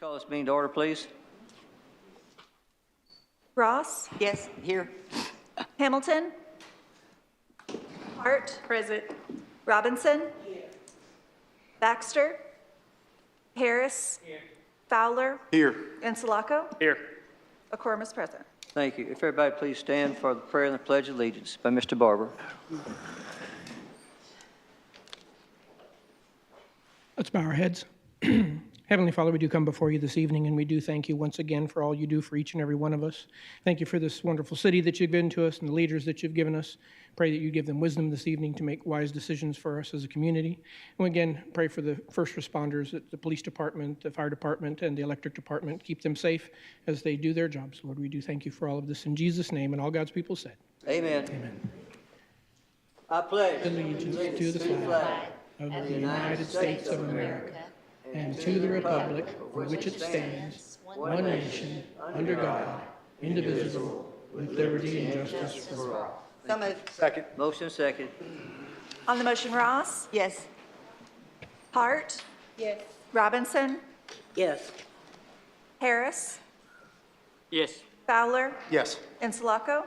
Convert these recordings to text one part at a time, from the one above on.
Call this meeting to order, please. Ross? Yes, here. Hamilton? Hart? Present. Robinson? Baxter? Harris? Fowler? Here. And Sulaco? Here. A quorum is present. Thank you. If everybody please stand for the prayer and the Pledge of Allegiance by Mr. Barber. Let's bow our heads. Heavenly Father, we do come before you this evening, and we do thank you once again for all you do for each and every one of us. Thank you for this wonderful city that you've given to us and the leaders that you've given us. Pray that you give them wisdom this evening to make wise decisions for us as a community. And again, pray for the first responders at the police department, the fire department, and the electric department. Keep them safe as they do their jobs. Lord, we do thank you for all of this in Jesus' name, and all God's people said. Amen. Amen. I pledge Allegiance to the flag of the United States of America and to the republic for which it stands, one nation, under God, indivisible, with liberty and justice for all. So moved. Second. Motion second. On the motion, Ross? Yes. Hart? Yes. Robinson? Yes. Harris? Yes. Fowler? Yes. And Sulaco?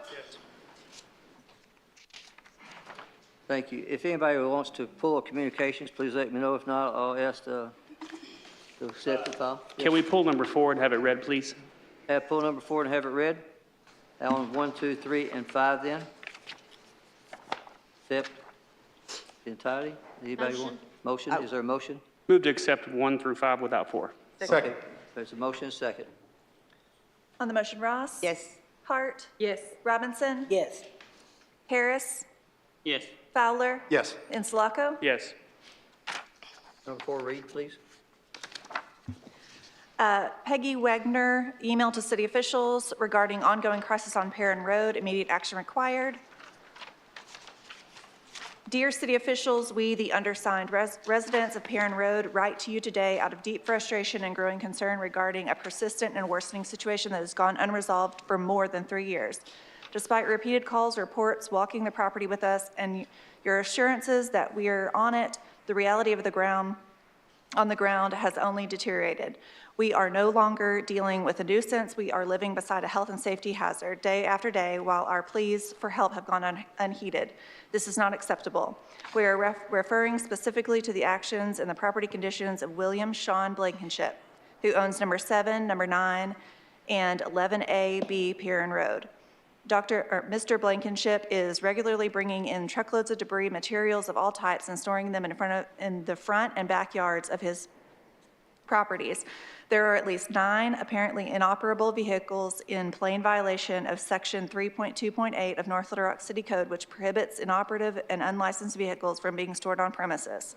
Thank you. If anybody wants to pull communications, please let me know. If not, I'll ask to accept the file. Can we pull number 4 and have it read, please? Have pull number 4 and have it read. On 1, 2, 3, and 5 then. Accept the entirety. Anybody want? Motion? Is there a motion? Move to accept 1 through 5 without 4. Second. There's a motion second. On the motion, Ross? Yes. Hart? Yes. Robinson? Yes. Harris? Yes. Fowler? Yes. And Sulaco? Yes. Number 4, read, please. Peggy Wegner, email to city officials regarding ongoing crisis on Perrin Road, immediate action required. Dear city officials, we, the undersigned residents of Perrin Road, write to you today out of deep frustration and growing concern regarding a persistent and worsening situation that has gone unresolved for more than 3 years. Despite repeated calls, reports, walking the property with us, and your assurances that we are on it, the reality of on the ground has only deteriorated. We are no longer dealing with a nuisance. We are living beside a health and safety hazard day after day while our pleas for help have gone unheeded. This is not acceptable. We are referring specifically to the actions and the property conditions of William Sean Blankenship, who owns number 7, number 9, and 11A-B Perrin Road. Mr. Blankenship is regularly bringing in truckloads of debris, materials of all types, and storing them in the front and backyards of his properties. There are at least 9 apparently inoperable vehicles in plain violation of Section 3.2.8 of North Little Rock City Code, which prohibits inoperative and unlicensed vehicles from being stored on premises.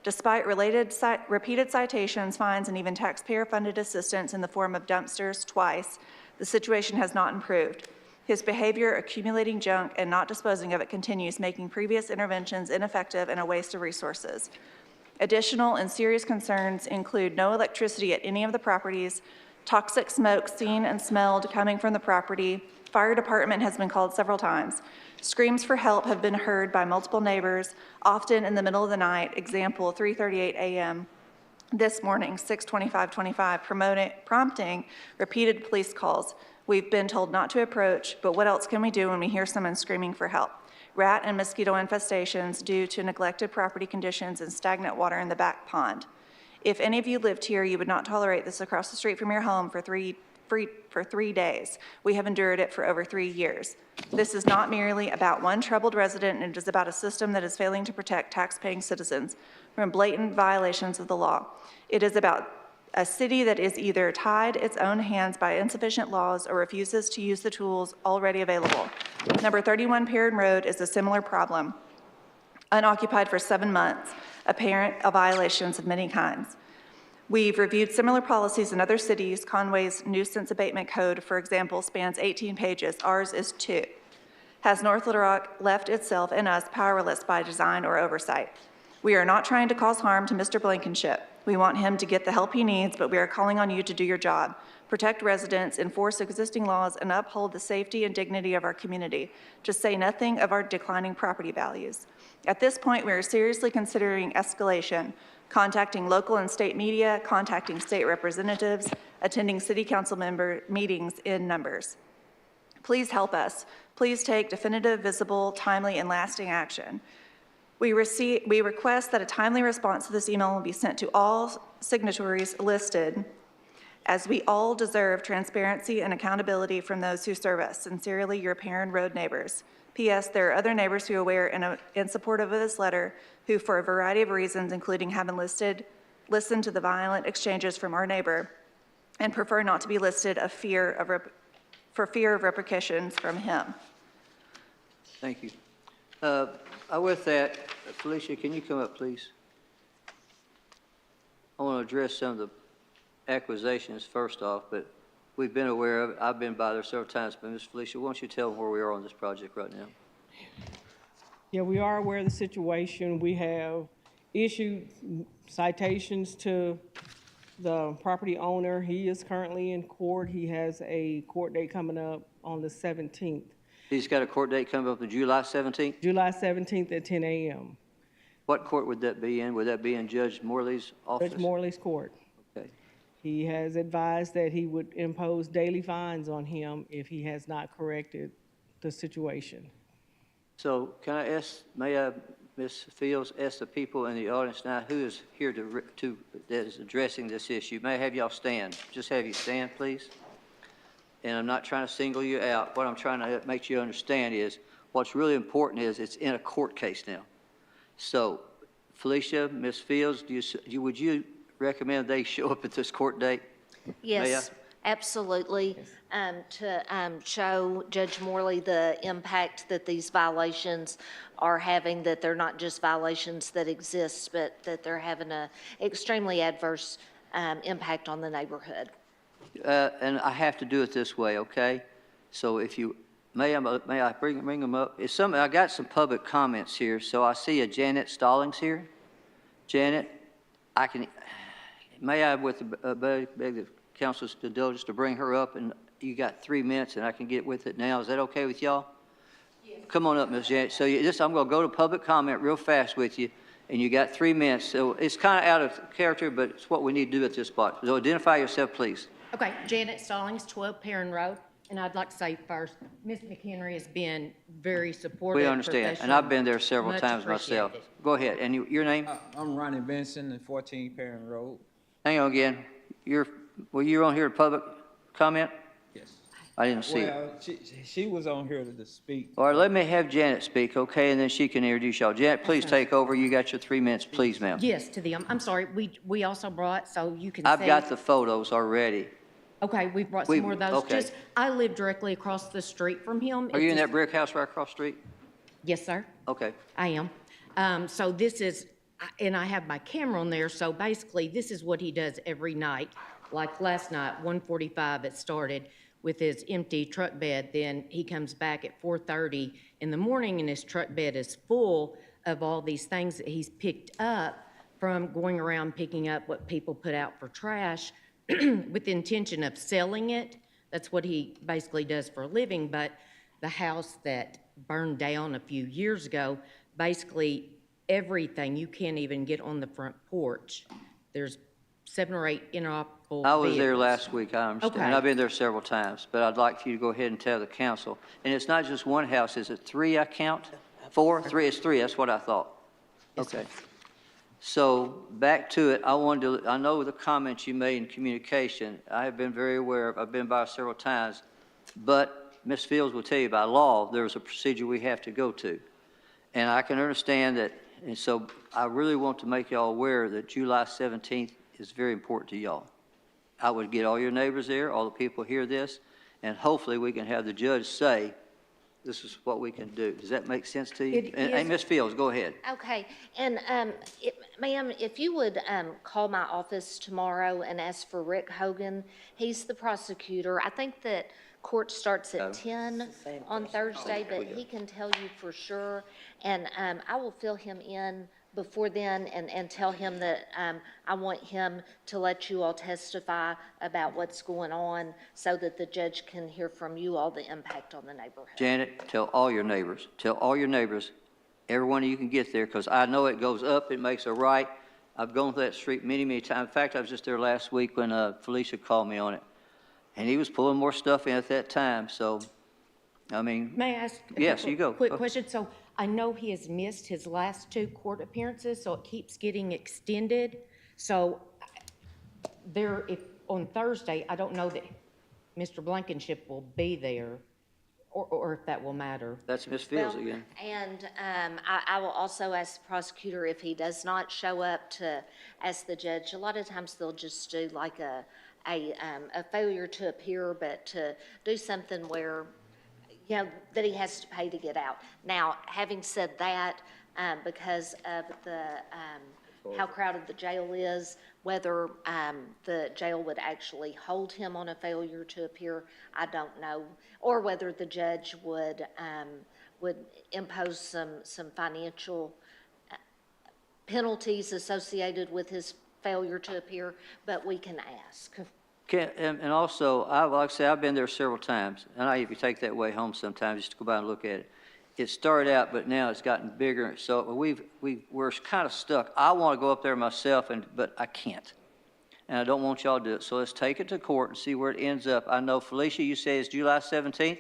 Despite repeated citations, fines, and even taxpayer-funded assistance in the form of dumpsters twice, the situation has not improved. His behavior, accumulating junk and not disposing of it, continues, making previous interventions ineffective and a waste of resources. Additional and serious concerns include no electricity at any of the properties, toxic smoke seen and smelled coming from the property. Fire department has been called several times. Screams for help have been heard by multiple neighbors, often in the middle of the night. Example, 3:38 a.m. this morning, 6:25, prompting repeated police calls. We've been told not to approach, but what else can we do when we hear someone screaming for help? Rat and mosquito infestations due to neglected property conditions and stagnant water in the back pond. If any of you lived here, you would not tolerate this across the street from your home for 3 days. We have endured it for over 3 years. This is not merely about one troubled resident, it is about a system that is failing to protect tax-paying citizens from blatant violations of the law. It is about a city that is either tied its own hands by insufficient laws or refuses to use the tools already available. Number 31 Perrin Road is a similar problem. Unoccupied for 7 months, apparent violations of many kinds. We've reviewed similar policies in other cities. Conway's nuisance abatement code, for example, spans 18 pages. Ours is 2. Has North Little Rock left itself and us powerless by design or oversight? We are not trying to cause harm to Mr. Blankenship. We want him to get the help he needs, but we are calling on you to do your job. Protect residents, enforce existing laws, and uphold the safety and dignity of our community, to say nothing of our declining property values. At this point, we are seriously considering escalation contacting local and state media, contacting state representatives, attending city council member meetings in numbers. Please help us. Please take definitive, visible, timely, and lasting action. We request that a timely response to this email will be sent to all signatories listed, as we all deserve transparency and accountability from those who serve us. Sincerely, your Perrin Road neighbors. P.S. There are other neighbors who are aware and in support of this letter who, for a variety of reasons, including having listened to the violent exchanges from our neighbor, and prefer not to be listed for fear of repercussions from him. Thank you. With that, Felicia, can you come up, please? I want to address some of the accusations first off, but we've been aware of it. I've been by there several times, but Ms. Felicia, why don't you tell them where we are on this project right now? Yeah, we are aware of the situation. We have issued citations to the property owner. He is currently in court. He has a court date coming up on the 17th. He's got a court date coming up on July 17th? July 17th at 10 a.m. What court would that be in? Would that be in Judge Morley's office? Judge Morley's court. Okay. He has advised that he would impose daily fines on him if he has not corrected the situation. So can I ask, may I, Ms. Fields, ask the people in the audience now who is here that is addressing this issue? May I have y'all stand? Just have you stand, please. And I'm not trying to single you out. What I'm trying to make you understand is what's really important is it's in a court case now. So, Felicia, Ms. Fields, would you recommend they show up at this court date? Yes, absolutely. To show Judge Morley the impact that these violations are having, that they're not just violations that exist, but that they're having an extremely adverse impact on the neighborhood. And I have to do it this way, okay? So if you, may I bring them up? I got some public comments here. So I see a Janet Stallings here. Janet, may I beg the council's indulgence to bring her up, and you got 3 minutes and I can get with it now. Is that okay with y'all? Yes. Come on up, Ms. Janet. So I'm going to go to public comment real fast with you, and you got 3 minutes. So it's kind of out of character, but it's what we need to do at this spot. So identify yourself, please. Okay, Janet Stallings, 12 Perrin Road. And I'd like to say first, Ms. McHenry has been very supportive. We understand, and I've been there several Much times myself. appreciated. Go ahead, and your name? I'm Ronnie Benson at 14 Perrin Road. Hang on again. Were you on here to public comment? Yes. I didn't see it. Well, she was on here to speak. All right, let me have Janet speak, okay, and then she can introduce y'all. Janet, please take over. You got your 3 minutes, please, ma'am. Yes, to them. I'm sorry, we also brought, so you can see. I've got the photos already. Okay, we brought some more of those. Okay. I live directly across the street from him. Are you in It's that brick house right across the street? Yes, sir. Okay. I am. So this is, and I have my camera on there, so basically this is what he does every night. Like last night, 1:45 it started with his empty truck bed, then he comes back at 4:30 in the morning and his truck bed is full of all these things that he's picked up from going around picking up what people put out for trash with the intention of selling it. That's what he basically does for a living, but the house that burned down a few years ago, basically everything, you can't even get on the front porch. There's 7 or 8 inoperable I was there vehicles. last week, I understand. Okay. I've been there several times, but I'd like for you to go ahead and tell the council. And it's not just one house, is it 3 I count? 4? 3, it's 3, that's what I thought. Okay. So back to it, I know the comments you made in communication, I have been very aware of, I've been by several times, but Ms. Fields will tell you by law, there's a procedure we have to go to. And I can understand that, and so I really want to make y'all aware that July 17th is very important to y'all. I would get all your neighbors there, all the people hear this, and hopefully we can have the judge say, this is what we can do. Does that make sense to you? It And, hey, is. Ms. Fields, go ahead. Okay, and ma'am, if you would call my office tomorrow and ask for Rick Hogan, he's the prosecutor. I think that court starts at 10 on Thursday, but he can tell you for sure. And I will fill him in before then and tell him that I want him to let you all testify about what's going on so that the judge can hear from you all the impact on the neighborhood. Janet, tell all your neighbors, everyone you can get there, because I know it goes up, it makes a right, I've gone to that street many, many times. In fact, I was just there last week when Felicia called me on it. And he was pulling more stuff in at that time, so, I mean, May I ask? a Yes, couple you go. Quick Go. question. So I know he has missed his last 2 court appearances, so it keeps getting extended. So there, if, on Thursday, I don't know that Mr. Blankenship will be there, or if that will matter. that's Ms. Fields Well, again. And I will also ask the prosecutor if he does not show up to ask the judge. A lot of times they'll just do like a failure to appear, but to do something where, you know, that he has to pay to get out. Now, having said that, because of the, how crowded the jail is, whether the jail would actually hold him on a failure to appear, I don't know. Or whether the judge would impose some financial penalties associated with his failure to appear, but we can ask. And also, like I say, I've been there several times, and I even take that way home sometimes just to go by and look at it. It started out, but now it's gotten bigger, so we're kind of stuck. I want to go up there myself, but I can't. And I don't want y'all to do it, so let's take it to court and see where it ends up. I know, Felicia, you say it's July 17th?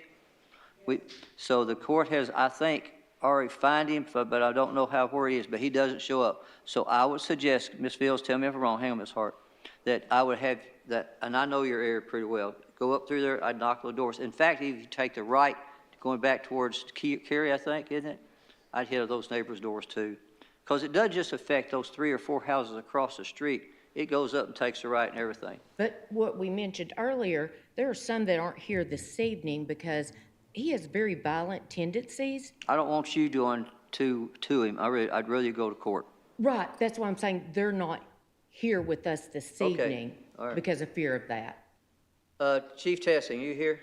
So the court has, I think, already fined him, but I don't know where he is, but he doesn't show up. So I would suggest, Ms. Fields, tell me if I'm wrong, hang on, Ms. Hart, that I would have that, and I know your area pretty well, go up through there, I'd knock on the doors. In fact, if you take the right, going back towards Cary, I think, isn't it? I'd hit those neighbors' doors too. Because it doesn't just affect those 3 or 4 houses across the street. It goes up and takes the right and everything. But what we mentioned earlier, there are some that aren't here this evening because he has very violent tendencies. I don't want you doing to him. I'd rather you go to court. Right, that's why I'm saying they're not here with us this Okay, evening all right. because of fear of that. Chief Tessing, you here?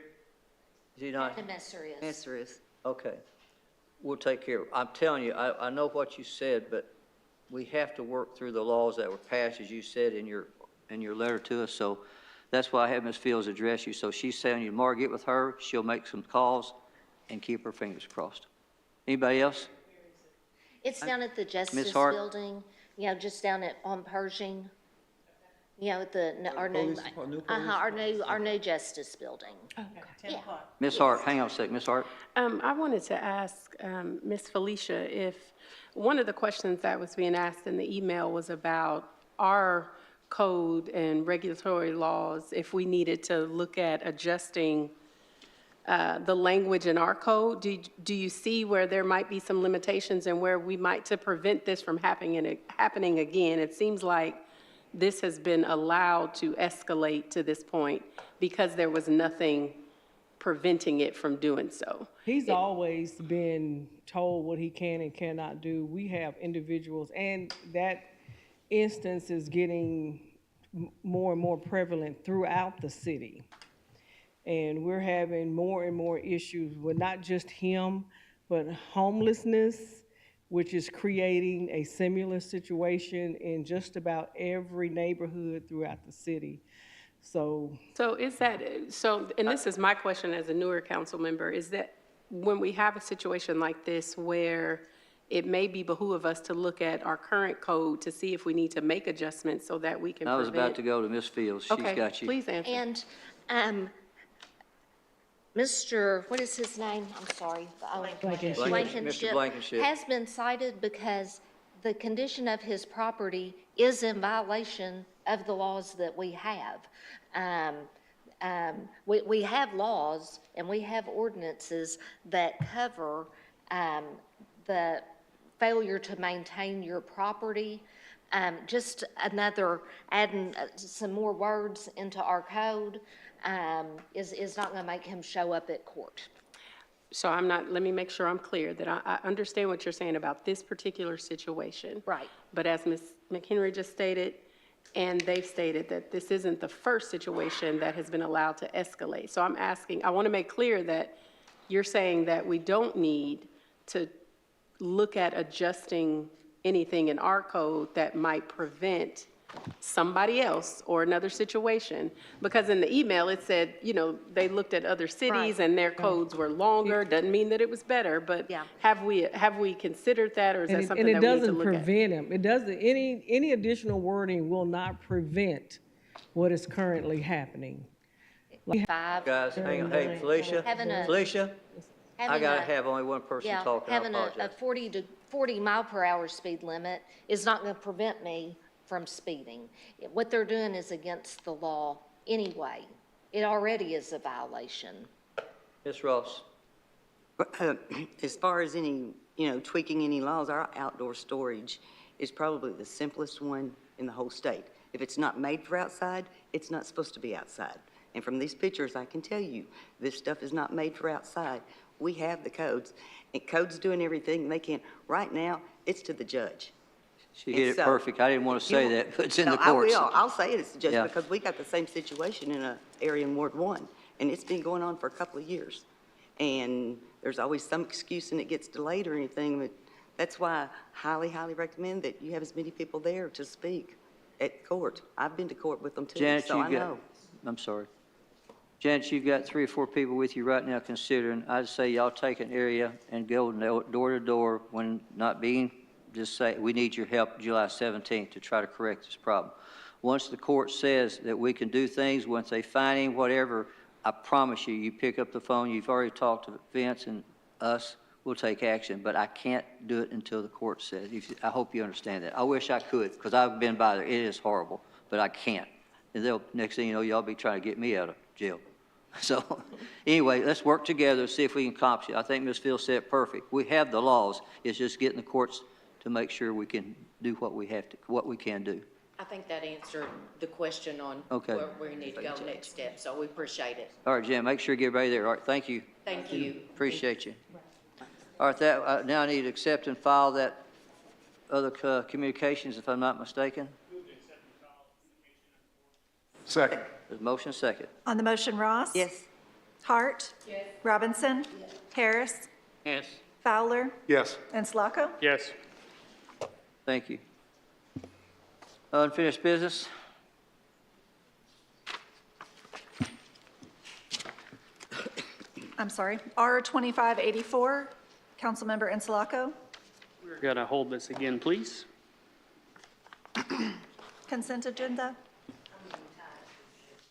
Is he not? The messer is. Okay. We'll take care of it. I'm telling you, I know what you said, but we have to work through the laws that were passed, as you said in your letter to us. So that's why I have Ms. Fields address you. So she's saying you, Mark, get with her. She'll make some calls and keep her fingers crossed. Anybody else? It's down at the Justice Hart? Building, you know, just down on Pershing. You know, our new, our new Justice Building. Yeah. Ms. Hart, hang on a sec. Ms. Hart? I wanted to ask Ms. Felicia if one of the questions that was being asked in the email was about our code and regulatory laws, if we needed to look at adjusting the language in our code. Do you see where there might be some limitations and where we might, to prevent this from happening again? It seems like this has been allowed to escalate to this point because there was nothing preventing it from doing so. He's always been told what he can and cannot do. We have individuals, and that instance is getting more and more prevalent throughout the city. And we're having more and more issues with not just him, but homelessness, which is creating a similar situation in just about every neighborhood throughout the city. So is that, and this is my question as a newer council member, is that when we have a situation like this where it may be behoove us to look at our current code to see if we need to make adjustments so that we can I was prevent. about to go to Ms. Fields. She's Okay, got you. please answer. And Mr., what is his name? I'm sorry. Blankenship. Mr. Blankenship. Has been cited because the condition of his property is in violation of the laws that we have. We have laws and we have ordinances that cover the failure to maintain your property. Just adding some more words into our code is not going to make him show up at court. So let me make sure I'm clear that I understand what you're saying about this particular situation. Right. But as Ms. McHenry just stated, and they've stated that this isn't the first situation that has been allowed to escalate. So I'm asking, I want to make clear that you're saying that we don't need to look at adjusting anything in our code that might prevent somebody else or another situation? Because in the email, it said, they looked at other cities Right. and their codes were longer. Doesn't mean that it was better, but Yeah. have we considered that, or is that And something it that we need to doesn't look at? prevent him. It doesn't, any additional wording will not prevent what is currently happening. 5, Guys, hang on, hey, Felicia, Having a- Felicia, I having gotta a- have only one person yeah, talking, I having a apologize. 40 mile per hour speed limit is not going to prevent me from speeding. What they're doing is against the law anyway. It already is a violation. Ms. Ross, As far as any, tweaking any laws, our outdoor storage is probably the simplest one in the whole state. If it's not made for outside, it's not supposed to be outside. And from these pictures, I can tell you, this stuff is not made for outside. We have the codes, and codes doing everything they can. Right now, it's to the judge. she hit it So- perfect. I didn't want to say You- that, but it's in No, the courts. I will. I'll say it, it's just Yeah. because we got the same situation in an area in Ward 1, and it's been going on for a couple of years. And there's always some excuse and it gets delayed or anything, but that's why I highly, highly recommend that you have as many people there to speak at court. I've been to court with them too, Janet, so I you got, know. I'm sorry. Janet, you've got 3 or 4 people with you right now considering. I'd say y'all take an area and go door to door when not being, just say, we need your help July 17th to try to correct this problem. Once the court says that we can do things, once they find him, whatever, I promise you, you pick up the phone, you've already talked to Vince and us, we'll take action, but I can't do it until the court says. I hope you understand that. I wish I could, because I've been by there. It is horrible, but I can't. And next thing you know, y'all be trying to get me out of jail. So, anyway, let's work together, see if we can accomplish it. I think Ms. Fields said it perfect. We have the laws. It's just getting the courts to make sure we can do what we can do. I think that answered the question on Okay. where we need to go next step, so we appreciate it. All right, Jen, make sure you get everybody there. All right, thank you. Thank you. Appreciate you. All right, now I need to accept and file that other communications, if I'm not mistaken. Second. There's a motion second. On the motion, Ross? Yes, Hart? Robinson? Harris? Yes. Fowler? Yes. And Slocum? Yes. Thank you. Unfinished business? I'm sorry. R 2584, Councilmember Insulaco. We're going to hold this again, please. Consent agenda.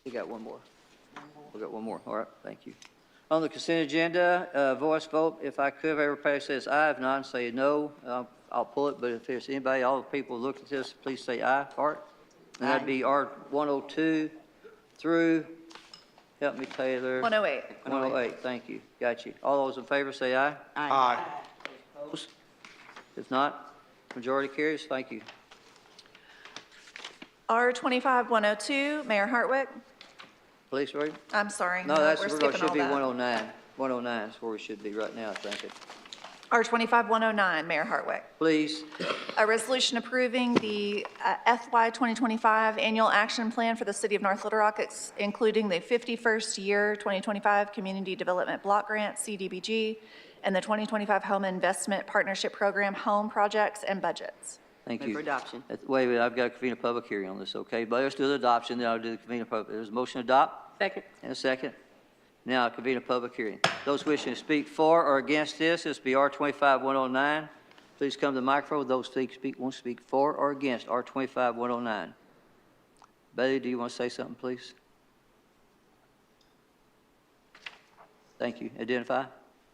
We got one more. We got one more. All right, thank you. On the consent agenda, voice vote, if I could, if everybody says aye, if not, say no, I'll pull it, but if there's anybody, all the people who look at this, please say aye. Art? And that'd be R 102 through, help me, Taylor. 108. 108, thank you. Got you. All those in favor say aye. Aye. Opposed? If not, majority carries. Thank you. R 25-102, Mayor Hartwick. Police, right? I'm sorry. No, that's, we're we're skipping should all be that. 109. 109 is where we should be right now, I think. R 25-109, Mayor Hartwick. Please. A resolution approving the FY 2025 Annual Action Plan for the City of North Little Rock, including the 51st Year 2025 Community Development Block Grant, CDBG, and the 2025 Home Investment Partnership Program, Home Projects and Budgets. Thank move you. for adoption. Wait a minute, I've got to convene a public hearing on this, okay? But let's do the adoption, then I'll do the convene a public. There's a motion to adopt Second. and a second. Now I'll convene a public hearing. Those wishing to speak for or against this be R 25-109. Please come to the microphone. Those want to speak for or against R 25-109. Betty, do you want to say something, please? Thank you. Identify.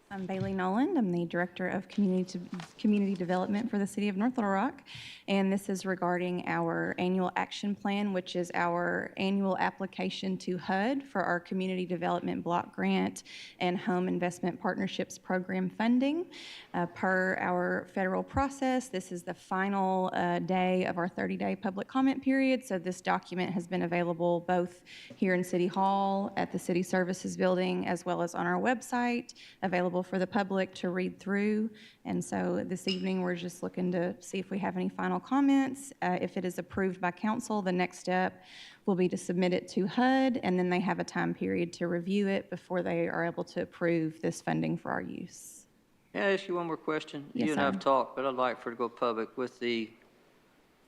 I'm Bailey Noland. I'm the Director of Community Development for the City of North Little Rock. And this is regarding our annual action plan, which is our annual application to HUD for our Community Development Block Grant and Home Investment Partnerships Program funding. Per our federal process, this is the final day of our 30-day public comment period. So this document has been available both here in City Hall, at the City Services Building, as well as on our website, available for the public to read through. And so this evening, we're just looking to see if we have any final comments. If it is approved by council, the next step will be to submit it to HUD, and then they have a time period to review it before they are able to approve this funding for our use. Can I ask you one more question? Yes, You and I have sir. talked, but I'd like for it to go public with the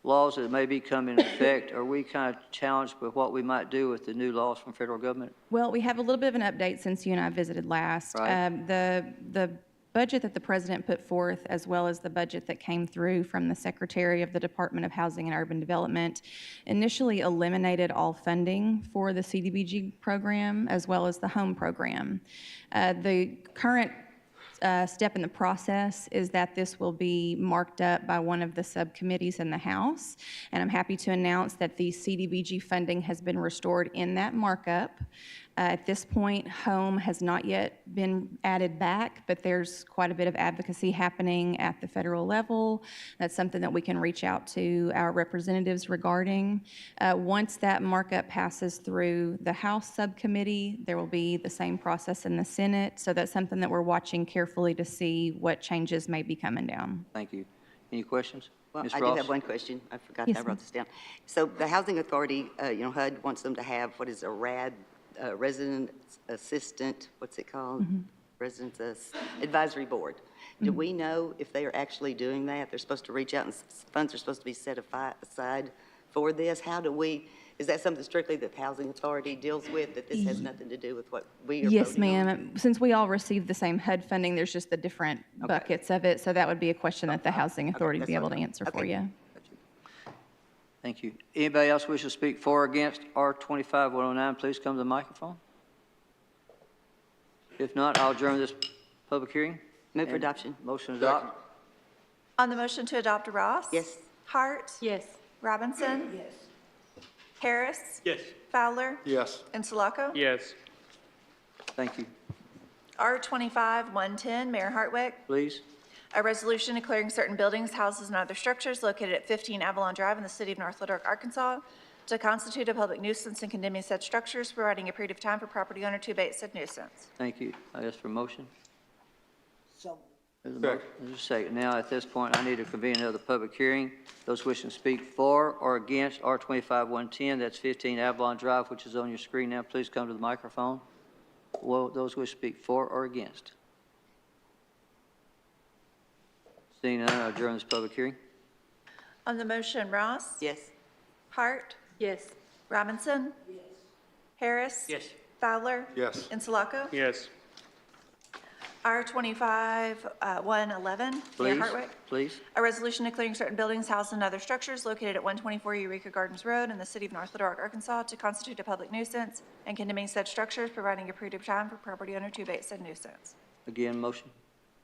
laws that may be coming into effect? Are we kind of challenged with what we might do with the new laws from federal government? Well, we have a little bit of an update since you and I visited last. Right. The budget that the president put forth, as well as the budget that came through from the Secretary of the Department of Housing and Urban Development, initially eliminated all funding for the CDBG program as well as the home program. The current step in the process is that this will be marked up by one of the subcommittees in the House, and I'm happy to announce that the CDBG funding has been restored in that markup. At this point, home has not yet been added back, but there's quite a bit of advocacy happening at the federal level. That's something that we can reach out to our representatives regarding. Once that markup passes through the House subcommittee, there will be the same process in the Senate. So that's something that we're watching carefully to see what changes may be coming down. Thank you. Any questions? Well, Ms. I do Ross? have one question. I forgot Yes, I wrote ma'am. this down. So the Housing Authority, HUD wants them to have, what is a RAD, Resident Assistant, what's it called? Resident Advisory Board. Do we know if they are actually doing that? They're supposed to reach out and funds are supposed to be set aside for this. How do we, is that something strictly that the Housing Authority deals with, that this has nothing to do with what we are Yes, voting on? ma'am. Since we all receive the same HUD funding, there's just the different buckets of it. So that would be a question that the Housing Authority would be that's able to okay. answer for Okay. you. Thank you. Anybody else wish to speak for or against R25-109, please come to the microphone. If not, I'll adjourn this public hearing. Move for And adoption. Motion to adopt. On the motion to adopt, Ross? Yes. Hart? Yes. Robinson? Yes. Harris? Yes. Fowler? Yes. And Sulaco? Yes. Thank you. R25-110, Mayor Hartwick. Please. A resolution declaring certain buildings, houses, and other structures located at 15 Avalon Drive in the city of North Little Rock, Arkansas, to constitute a public nuisance and condemning said structures, providing a period of time for property owner to abate said nuisance. Thank you. I ask for a motion. There's a motion. There's a second. Now, at this point, I need to convene another public hearing. Those wishing to speak for or against R25-110, that's 15 Avalon Drive, which is on your screen now, please come to the microphone. Well, those who wish to speak for or against. Seeing none, I adjourn this public hearing. On the motion, Ross? Yes. Hart? Yes. Robinson? Yes. Harris? Yes. Fowler? Yes. And Sulaco? Yes. R25-111, Mayor Please, Hartwick. please. A resolution declaring certain buildings, houses, and other structures located at 124 Eureka Gardens Road in the city of North Little Rock, Arkansas, to constitute a public nuisance and condemning said structures, providing a period of time for property owner to abate said nuisance. Again, motion.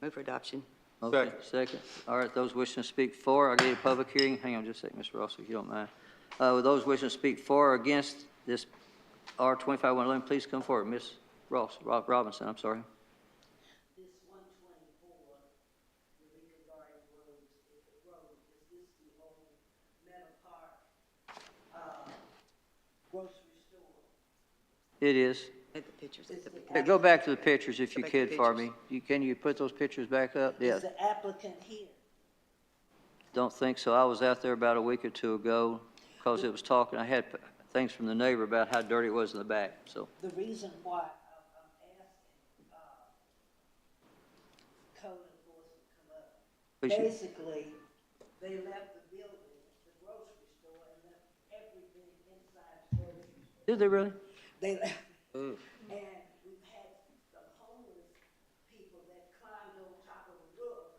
Move for adoption. Okay, second. All right, those wishing to speak for, I'll give you a public hearing. Hang on just a second, Mr. Ross, if you don't mind. With those wishing to speak for or against this R25-111, please come forward. Ms. Ross, Robinson, I'm sorry. This 124 Eureka Garden Road, is this the old Meadow Park grocery store? It is. At the pictures. Hey, go back to the pictures if you Go back to the could for me. Can you put those pictures back up? Yeah, Is the applicant here? don't think so. I was out there about a week or two ago because it was talking. I had things from the neighbor about how dirty it was in the back, so. The reason why I'm asking, code enforcement come up. Appreciate it. Basically, they left the building, the grocery store, and left everything inside the grocery store. Did they really? They left. And we've had some homeless people that climbed on top of the roof,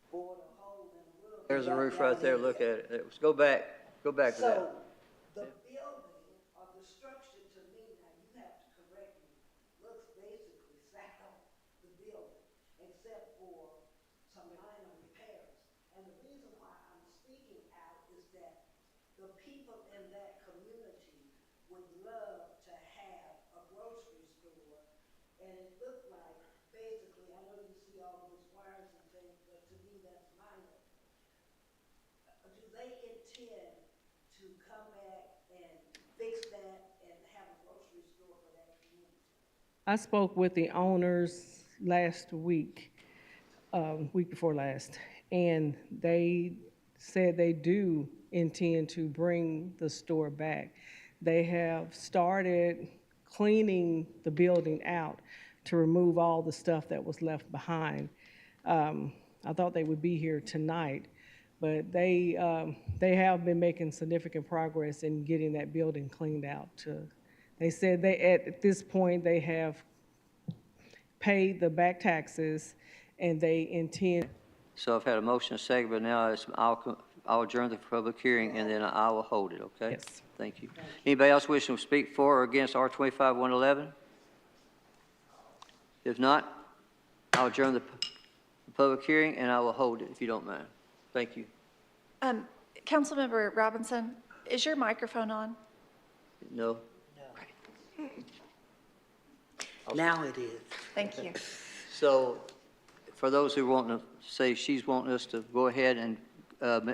bored a hole in the roof. There's a roof right there. Look at it. Go back to that. So, the building or the structure to me, now you have to correct me, looks basically sound, the building, except for some minor repairs. And the reason why I'm speaking out is that the people in that community would love to have a grocery store. And it looked like, basically, I know you see all those wires and things, but to me, that's minor. Do they intend to come back and fix that and have a grocery store for that community? I spoke with the owners last week, week before last, and they said they do intend to bring the store back. They have started cleaning the building out to remove all the stuff that was left behind. I thought they would be here tonight, But they have been making significant progress in getting that building cleaned out. They said at this point, they have paid the back taxes, and they intend. So I've had a motion, a second, but now I'll adjourn the public hearing, and then I will hold it, okay? Yes. Thank you. Anybody else wishing to speak for or against R-25-111? If not, I'll adjourn the public hearing, and I will hold it, if you don't mind. Thank you. Councilmember Robinson, is your microphone on? No? Now it is. Thank you. So, for those who want to say she's wanting us to go ahead and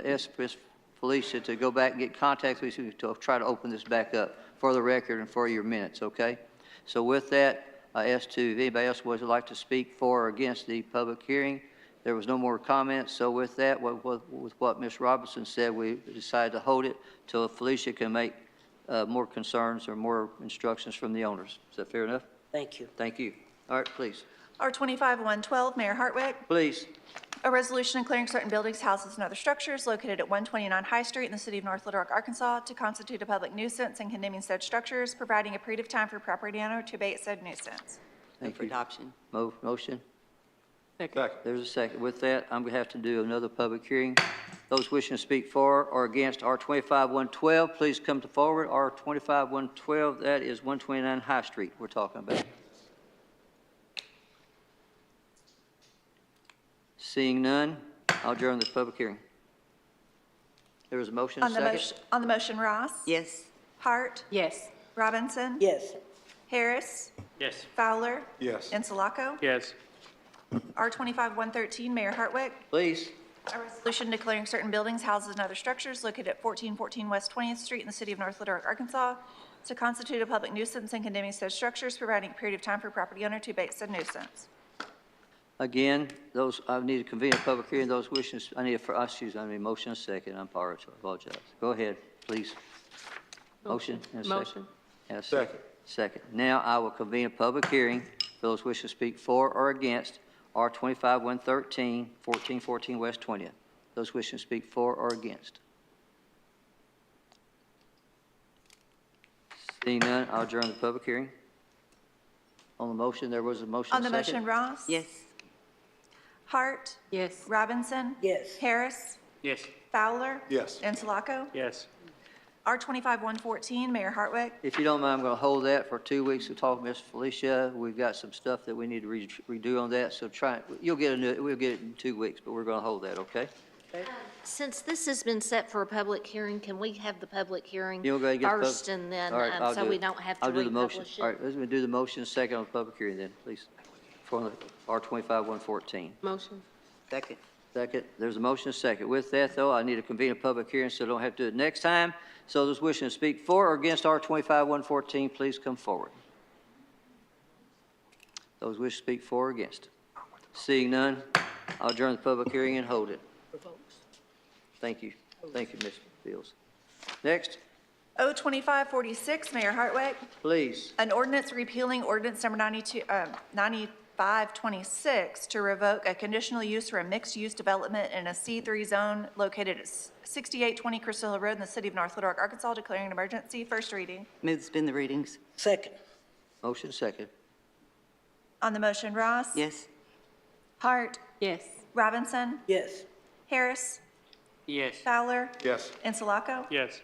ask Ms. Felicia to go back and get contact with you to try to open this back up for the record and for your minutes, okay? So with that, I ask if anybody else would like to speak for or against the public hearing. There was no more comments, so with that, with what Ms. Robinson said, we decided to hold it till Felicia can make more concerns or more instructions from the owners. Is that fair enough? Thank you. Thank you. All right, please. R-25-112, Mayor Hartwick. Please. A resolution declaring certain buildings, houses, and other structures located at 129 High Street in the city of North Little Rock, Arkansas, to constitute a public nuisance and condemning said structures, providing a period of time for property owner to abate said nuisance. Thank For you. adoption. Motion? Second. There's a second. With that, I'm going to have to do another public hearing. Those wishing to speak for or against R-25-112, please come forward. R-25-112, that is 129 High Street we're talking about. Seeing none, I'll adjourn this public hearing. There was a motion, a second? On the motion, Ross? Yes. Hart? Yes. Robinson? Yes. Harris? Yes. Fowler? Yes. Insulaco? Yes. R-25-113, Mayor Hartwick. Please. A resolution declaring certain buildings, houses, and other structures located at 1414 West 20th Street in the city of North Little Rock, Arkansas, to constitute a public nuisance and condemning said structures, providing a period of time for property owner to abate said nuisance. Again, those, I need to convene a public hearing. Those wishing, I need a motion, a second. I apologize. Go ahead, please. Motion and a second. Motion. And a second. Second. Now I will convene a public hearing for those wishing to speak for or against R-25-113, 1414 West 20th. Those wishing to speak for or against. Seeing none, I'll adjourn the public hearing. On the motion, there was a motion, On the second. motion, Ross? Yes. Hart? Yes. Robinson? Yes. Harris? Yes. Fowler? Yes. Insulaco? Yes. R-25-114, Mayor Hartwick. If you don't mind, I'm going to hold that for 2 weeks to talk to Ms. Felicia. We've got some stuff that we need to redo on that, so we'll get it in 2 weeks, but we're going to hold that, okay? Since this has been set for a public hearing, can we have the public hearing You'll go ahead and get the first and then, All right, I'll so do we it. don't have to I'll do the motion. republish All it? right, let's do the motion second on the public hearing then, please, for the R-25-114. Motion. Second. Second, there's a motion second. With that, though, I need to convene a public hearing so I don't have to do it next time. So those wishing to speak for or against R-25-114, please come forward. Those wishing to speak for or against. Seeing none, I'll adjourn the public hearing and hold it. Thank you. Thank you, Ms. Fields. Next, O-25-46, Mayor Hartwick. please. An ordinance repealing ordinance number 9526 to revoke a conditional use for a mixed-use development in a C3 zone located at 6820 Crisilla Road in the city of North Little Rock, Arkansas, declaring an emergency. First reading. Move to suspend the readings. Second. Motion second. On the motion, Ross? Yes. Hart? Yes. Robinson? Yes. Harris? Yes. Fowler? Yes. Insulaco? Yes.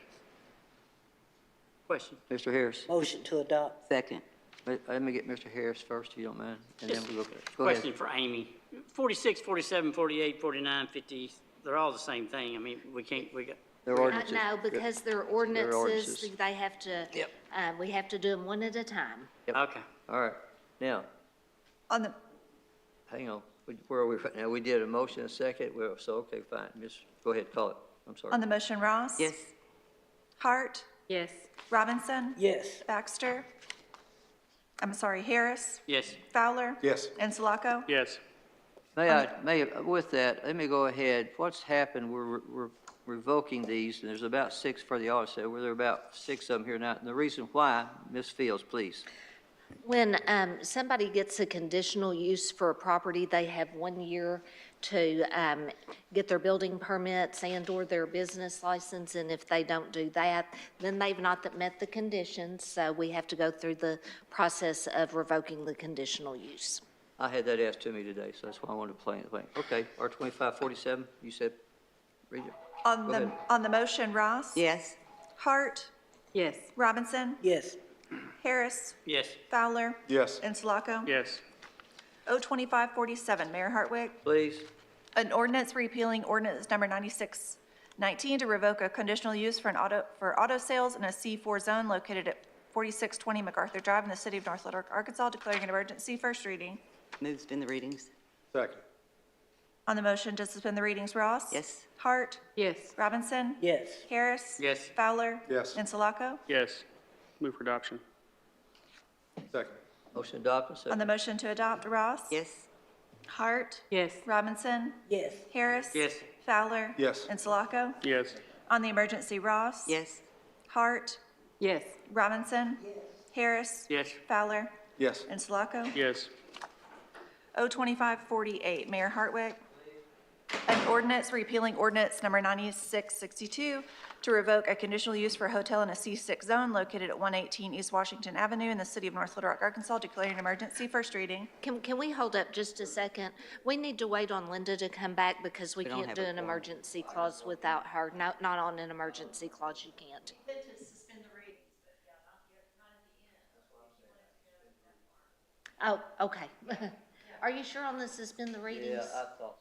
Question. Mr. Harris. Motion to adopt. Second. Let me get Mr. Harris first, if you don't mind, and then we'll go. Go Question ahead. for Amy. 46, 47, 48, 49, 50, they're all the same thing. I mean, we got, Their ordinances. No, because they're ordinances. ordinances, they have to, we have to do them one at a time. okay. All right. Now, On the, hang on. Where are we right now? We did a motion and a second. So, okay, fine. Just go ahead, call it. I'm sorry. on the motion, Ross? Yes. Hart? Yes. Robinson? Yes. Baxter? I'm sorry, Harris? Yes. Fowler? Yes. Insulaco? Yes. With that, let me go ahead. What's happened, we're revoking these, and there's about 6 for the audit, so there are about 6 of them here now. And the reason why, Ms. Fields, please. When somebody gets a conditional use for a property, they have 1 year to get their building permits and/or their business license, and if they don't do that, then they've not met the conditions, so we have to go through the process of revoking the conditional use. I had that asked to me today, so that's why I wanted to play it. Okay, R-2547, you said, read it. On Go the, ahead. on the motion, Ross? Yes. Hart? Yes. Robinson? Yes. Harris? Yes. Fowler? Yes. And Sulaco? Yes. O 2547, Mayor Hartwick. Please. An ordinance repealing ordinance number 9619 to revoke a conditional use for auto sales in a C4 zone located at 4620 MacArthur Drive in the city of North Little Rock, Arkansas, declaring an emergency. First reading. Move to suspend the readings. Second. On the motion to suspend the readings, Ross? Yes. Hart? Yes. Robinson? Yes. Harris? Yes. Fowler? Yes. And Sulaco? Yes. Move for adoption. Second. Motion adopted, On the second. motion to adopt, Ross? Yes. Hart? Yes. Robinson? Yes. Harris? Yes. Fowler? Yes. And Sulaco? Yes. On the emergency, Ross? Yes. Hart? Yes. Robinson? Harris? Yes. Fowler? Yes. And Sulaco? Yes. O 2548, Mayor Hartwick. An ordinance repealing ordinance number 9662 to revoke a conditional use for a hotel in a C6 zone located at 118 East Washington Avenue in the city of North Little Rock, Arkansas, declaring an emergency. First reading. Can we hold up just a second? We need to wait on Linda to come back because we We don't can't have do a an quorum. emergency clause without her. No, not on an emergency clause, you can't. Oh, okay. Are you sure on the suspend the readings? Yeah, I thought so.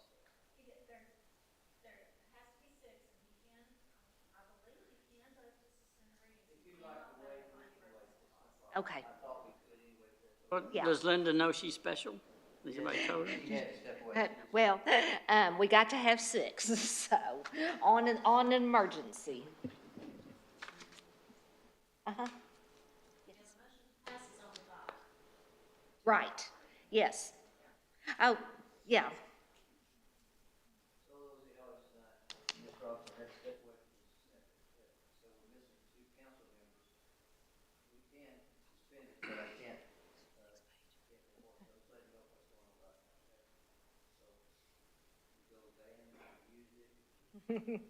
Okay. Well, Yeah. does Linda know she's special? Has anybody told her? Well, we got to have 6, so on an emergency. Uh-huh. Right, yes. Oh, yeah.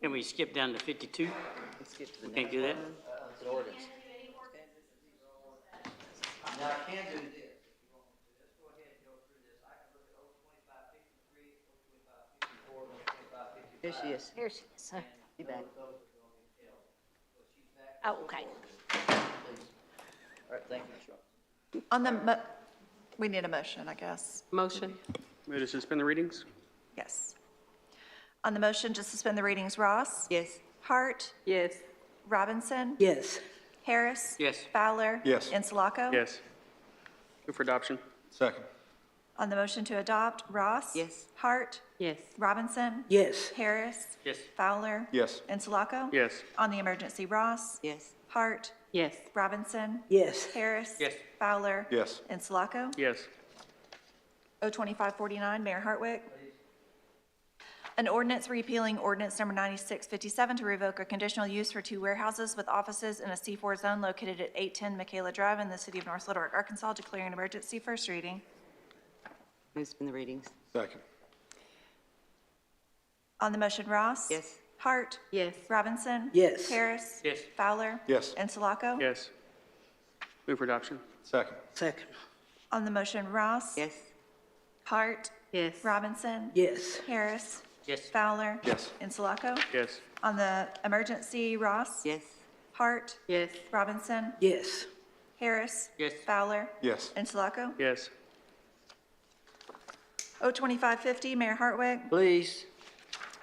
Can we skip down to 52? Let's get to the We can't next do that? one. It's an ordinance. Now, I can do this. If you want me to. Let's go ahead and go through this. I can look at O 2553, O 2554, O 2555. Here she is. Here she is. Be back. Oh, okay. Please. All right, thank you, Charles. On the, we need a motion, I guess. Motion. Move to suspend the readings? Yes. On the motion to suspend the readings, Ross? Yes. Hart? Yes. Robinson? Yes. Harris? Yes. Fowler? Yes. And Sulaco? Yes. Move for adoption? Second. On the motion to adopt, Ross? Yes. Hart? Yes. Robinson? Yes. Harris? Yes. Fowler? Yes. And Sulaco? Yes. On the emergency, Ross? Yes. Hart? Yes. Robinson? Yes. Harris? Yes. Fowler? Yes. And Sulaco? Yes. O 2549, Mayor Hartwick. An ordinance repealing ordinance number 9657 to revoke a conditional use for 2 warehouses with offices in a C4 zone located at 810 Michaela Drive in the city of North Little Rock, Arkansas, declaring an emergency. First reading. Move to suspend the readings. Second. On the motion, Ross? Yes. Hart? Yes. Robinson? Yes. Harris? Yes. Fowler? Yes. And Sulaco? Yes. Move for adoption? Second. Second. On the motion, Ross? Yes. Hart? Yes. Robinson? Yes. Harris? Yes. Fowler? Yes. And Sulaco? Yes. On the emergency, Ross? Yes. Hart? Yes. Robinson? Yes. Harris? Yes. Fowler? Yes. And Sulaco? Yes. O 2550, Mayor Hartwick. Please.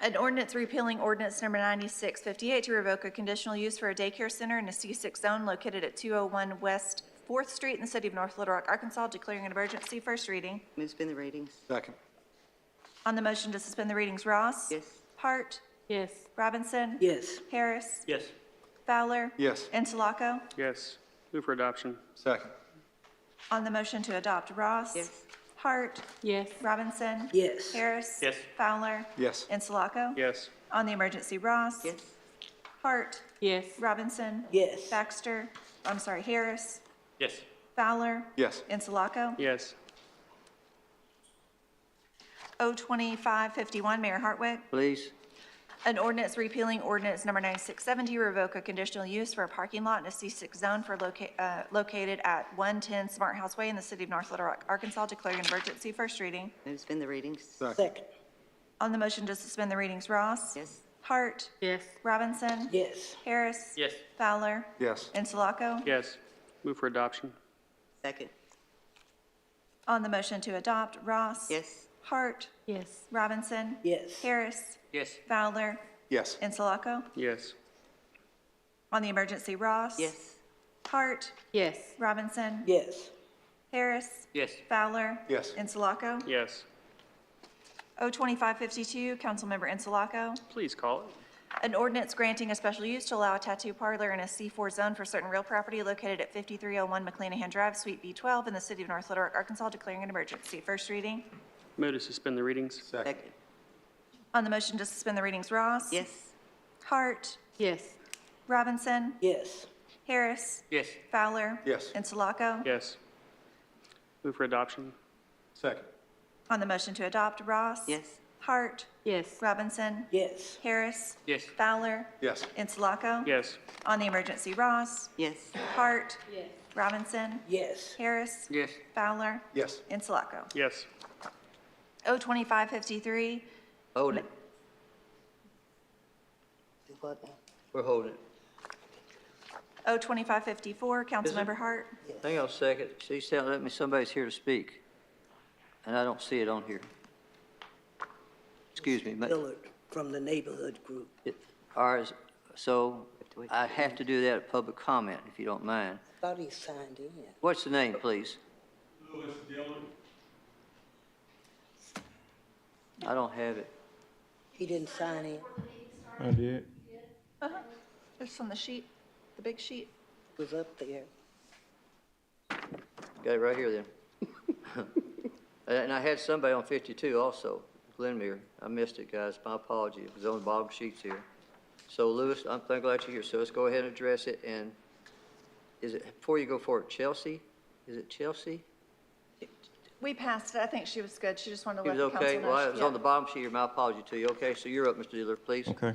An ordinance repealing ordinance number 9658 to revoke a conditional use for a daycare center in a C6 zone located at 201 West 4th Street in the city of North Little Rock, Arkansas, declaring an emergency. First reading. Move to suspend the readings. Second. On the motion to suspend the readings, Ross? Yes. Hart? Yes. Robinson? Yes. Harris? Yes. Fowler? Yes. And Sulaco? Yes. Move for adoption? Second. On the motion to adopt, Ross? Yes. Hart? Yes. Robinson? Yes. Harris? Yes. Fowler? Yes. And Sulaco? Yes. On the emergency, Ross? Yes. Hart? Yes. Robinson? Yes. Baxter? I'm sorry, Harris? Yes. Fowler? Yes. And Sulaco? Yes. O2551, Mayor Hartwick. Please. An ordinance repealing ordinance number 9670, revoke a conditional use for a parking lot in a C6 zone located at 110 Smart House Way in the city of North Little Rock, Arkansas, declaring an emergency. First reading. Move to suspend the readings. Second. On the motion to suspend the readings, Ross? Yes. Hart? Yes. Robinson? Yes. Harris? Yes. Fowler? Yes. Insulaco? Yes. Move for adoption. Second. On the motion to adopt, Ross? Yes. Hart? Yes. Robinson? Yes. Harris? Yes. Fowler? Yes. Insulaco? Yes. On the emergency, Ross? Yes. Hart? Yes. Robinson? Yes. Harris? Yes. Fowler? Yes. Insulaco? Yes. O2552, Councilmember Insulaco. Please call it. An ordinance granting a special use to allow a tattoo parlor in a C4 zone for certain real property located at 5301 McClanahan Drive, Suite B12 in the city of North Little Rock, Arkansas, declaring an emergency. First reading. Move to suspend the readings. Second. On the motion to suspend the readings, Ross? Yes. Hart? Yes. Robinson? Yes. Harris? Yes. Fowler? Yes. Insulaco? Yes. Move for adoption. Second. On the motion to adopt, Ross? Yes. Hart? Yes. Robinson? Yes. Harris? Yes. Fowler? Yes. Insulaco? Yes. On the emergency, Ross? Yes. Hart? Robinson? Yes. Harris? Yes. Fowler? Yes. Insulaco. Yes. O2553, Hold it. Do what now? We're holding it. O2554, Councilmember Hart. Hang on a second. She's telling me somebody's here to speak, and I don't see it on here. Excuse me. Dillard from the neighborhood group. Ours, so I have to do that at public comment, if you don't mind. Thought he signed in. What's the name, please? Louis Dillard. I don't have it. He didn't sign in. I did. It's on the sheet, the big sheet. Was up there. Got it right here then. And I had somebody on 52 also, Glenmere. I missed it, guys. My apology. It was on the bottom sheets here. So Louis, I'm glad you're here. So let's go ahead and address it. And is it, before you go for it, Chelsea? Is it Chelsea? We passed it. I think she was good. She just wanted to He let was the council okay? know. Well, it was on the bottom sheet here. My apology to you. Okay, so you're up, Mr. Dillard, please. Okay.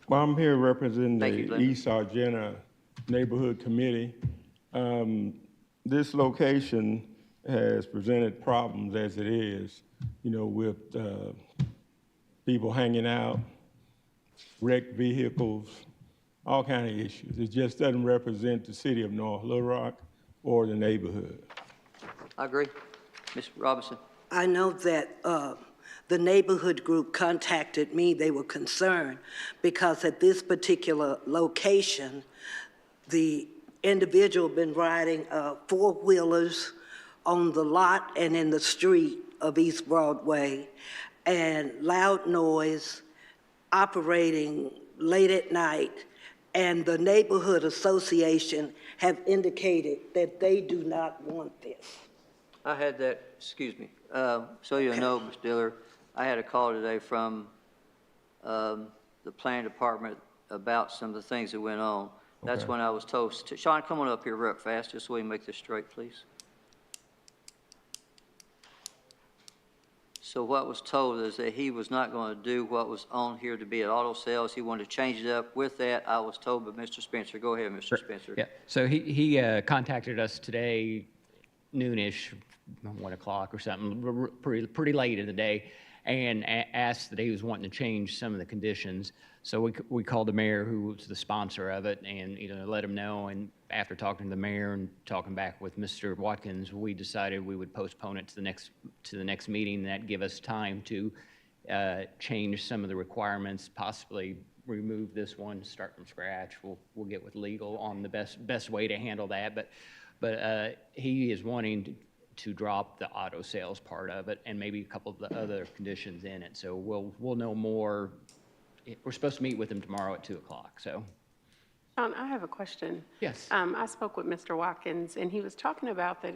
Well, I'm here representing Thank you, the Glenn. East Argenta Neighborhood Committee. This location has presented problems as it is, you know, with people hanging out, wrecked vehicles, all kind of issues. It just doesn't represent the city of North Little Rock or the neighborhood. I agree. Ms. Robinson? I know that the neighborhood group contacted me. They were concerned because at this particular location, the individual been riding four-wheelers on the lot and in the street of East Broadway, and loud noise, operating late at night, and the neighborhood association have indicated that they do not want this. I had that, excuse me, so you know, Mr. Dillard, I had a call today from the planning department about some of the things that went on. That's Okay. when I was told, Sean, come on up here real fast, just so we can make this straight, please. So what was told is that he was not going to do what was on here to be at auto sales. He wanted to change it up. With that, I was told by Mr. Spencer. Go ahead, Mr. Spencer. Yeah, so he contacted us today, noonish, 1 o'clock or something, pretty late in the day, and asked that he was wanting to change some of the conditions. So we called the mayor, who was the sponsor of it, and let him know. And after talking to the mayor and talking back with Mr. Watkins, we decided we would postpone it to the next meeting. That'd give us time to change some of the requirements, possibly remove this one, start from scratch. We'll get with legal on the best way to handle that. But he is wanting to drop the auto sales part of it and maybe a couple of the other conditions in it. So we'll know more. We're supposed to meet with him tomorrow at 2 o'clock, so. Sean, I have a question. Yes. I spoke with Mr. Watkins, and he was talking about that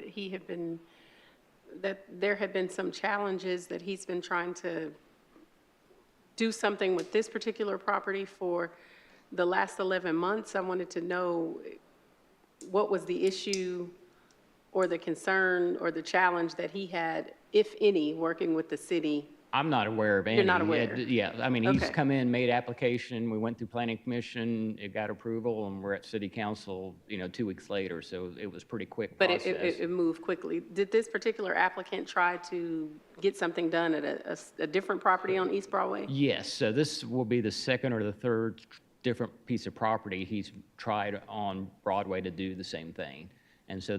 that there had been some challenges, that he's been trying to do something with this particular property for the last 11 months. I wanted to know what was the issue, or the concern or the challenge that he had, if any, working with the city? I'm not aware of any. You're not aware? Yeah, I mean, he's Okay. come in, made application, we went through planning commission, it got approval, and we're at city council, 2 weeks later, so it was pretty quick But process. it moved quickly. Did this particular applicant try to get something done at a different property on East Broadway? Yes, so this will be the second or the third different piece of property he's tried on Broadway to do the same thing. And so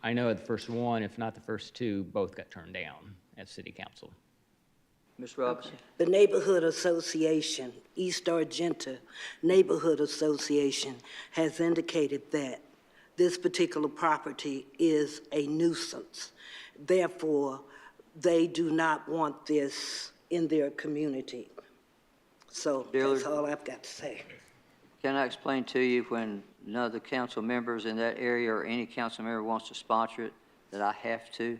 I know the first one, if not the first two, both got turned down at city council. Ms. Robinson? The Neighborhood Association, East Argenta Neighborhood Association, has indicated that this particular property is a nuisance. Therefore, they do not want this in their community. So that's all I've got to say. Can I explain to you when none of the council members in that area or any council member wants to sponsor it, that I have to?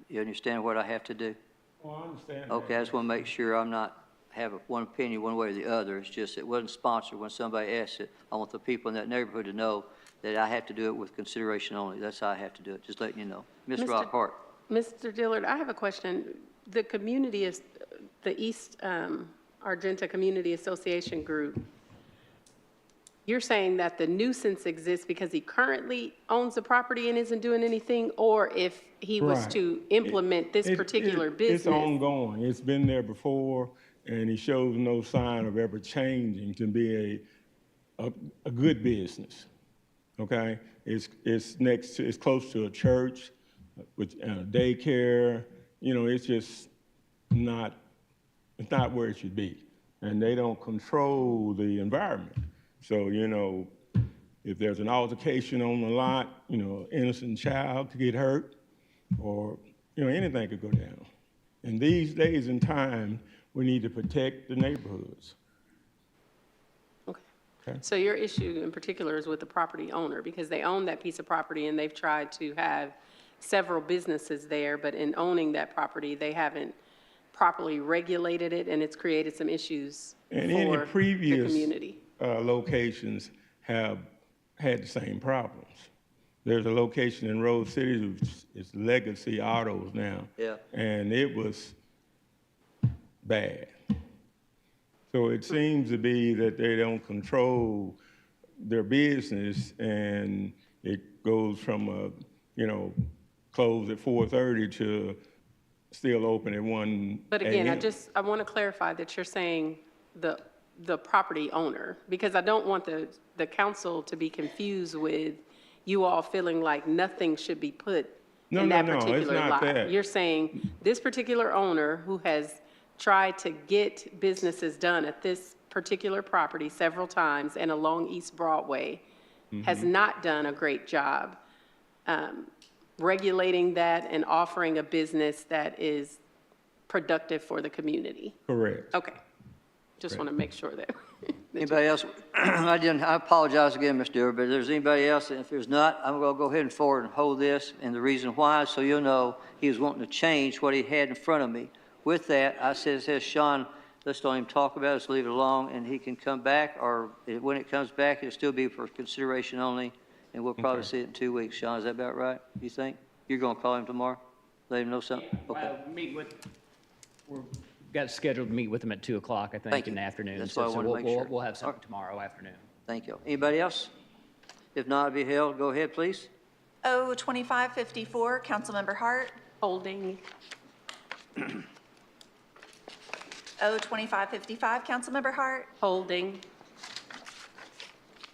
You understand what I have to do? Well, I understand. Okay, I just want to make sure I'm not have one opinion one way or the other. It's just it wasn't sponsored. When somebody asks it, I want the people in that neighborhood to know that I have to do it with consideration only. That's how I have to do it, just letting you know. Ms. Rockhart? Mr. Dillard, I have a question. The community is, the East Argenta Community Association group, you're saying that the nuisance exists because he currently owns the property and isn't doing anything, or if he was Right. to implement this particular It's business? ongoing. It's been there before, and he shows no sign of ever changing to be a good business. Okay? It's close to a church, with daycare. It's just not where it should be. And they don't control the environment. So, if there's an altercation on the lot, innocent child could get hurt, or, anything could go down. And these days and time, we need to protect the neighborhoods. Okay. So your issue in particular is with the property owner, because they own that piece of property and they've tried to have several businesses there, but in owning that property, they haven't properly regulated it, and it's created some issues And any for the previous community. locations have had the same problems. There's a location in Rose City, it's Legacy Autos now. Yeah. And it was bad. So it seems to be that they don't control their business, and it goes from close at 4:30 to still open at 1 But again, a.m. I want to clarify that you're saying the property owner, because I don't want the council to be confused with you all feeling like nothing should be put in that particular it's not lot. that. You're saying this particular owner who has tried to get businesses done at this particular property several times and along East Broadway has not done a great job regulating that and offering a business that is productive for the community. Correct. Okay. Just want to make sure that. Anybody else? I apologize again, Mr. Dillard, but if there's anybody else, and if there's not, I'm going to go ahead and forward and hold this, and the reason why, so you'll know he was wanting to change what he had in front of me. With that, I says, Sean, let's don't even talk about it, let's leave it alone, and he can come back, or when it comes back, it'll still be for consideration only, and we'll probably see it in 2 weeks. Sean, is that about right, you think? You're going to call him tomorrow? Let him know something? Okay. We've got scheduled to meet with him at 2 o'clock, I Thank think, you. in the afternoon. That's So what I wanted to make sure. we'll have All right. something tomorrow afternoon. Thank you. Anybody else? If not, it'll be held. Go ahead, please. O 2554, Councilmember Hart. Holding. O 2555, Councilmember Hart. Holding.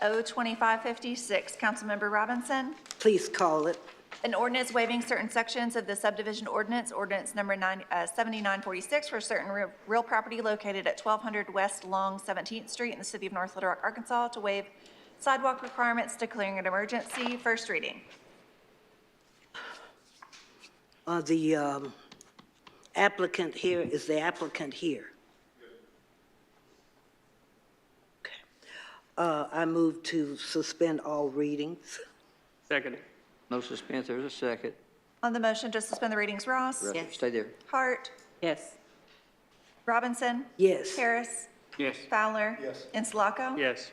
O 2556, Councilmember Robinson. Please call it. An ordinance waiving certain sections of the subdivision ordinance, ordinance number 7946, for certain real property located at 1200 West Long 17th Street in the city of North Little Rock, Arkansas, to waive sidewalk requirements, declaring an emergency. First reading. The applicant here, is the applicant here? Okay. I move to suspend all readings. Second. No suspense, there's a second. On the motion to suspend the readings, Ross? Yes. Stay there. Hart? Yes. Robinson? Yes. Harris? Yes. Fowler? Yes. Inslaco? Yes.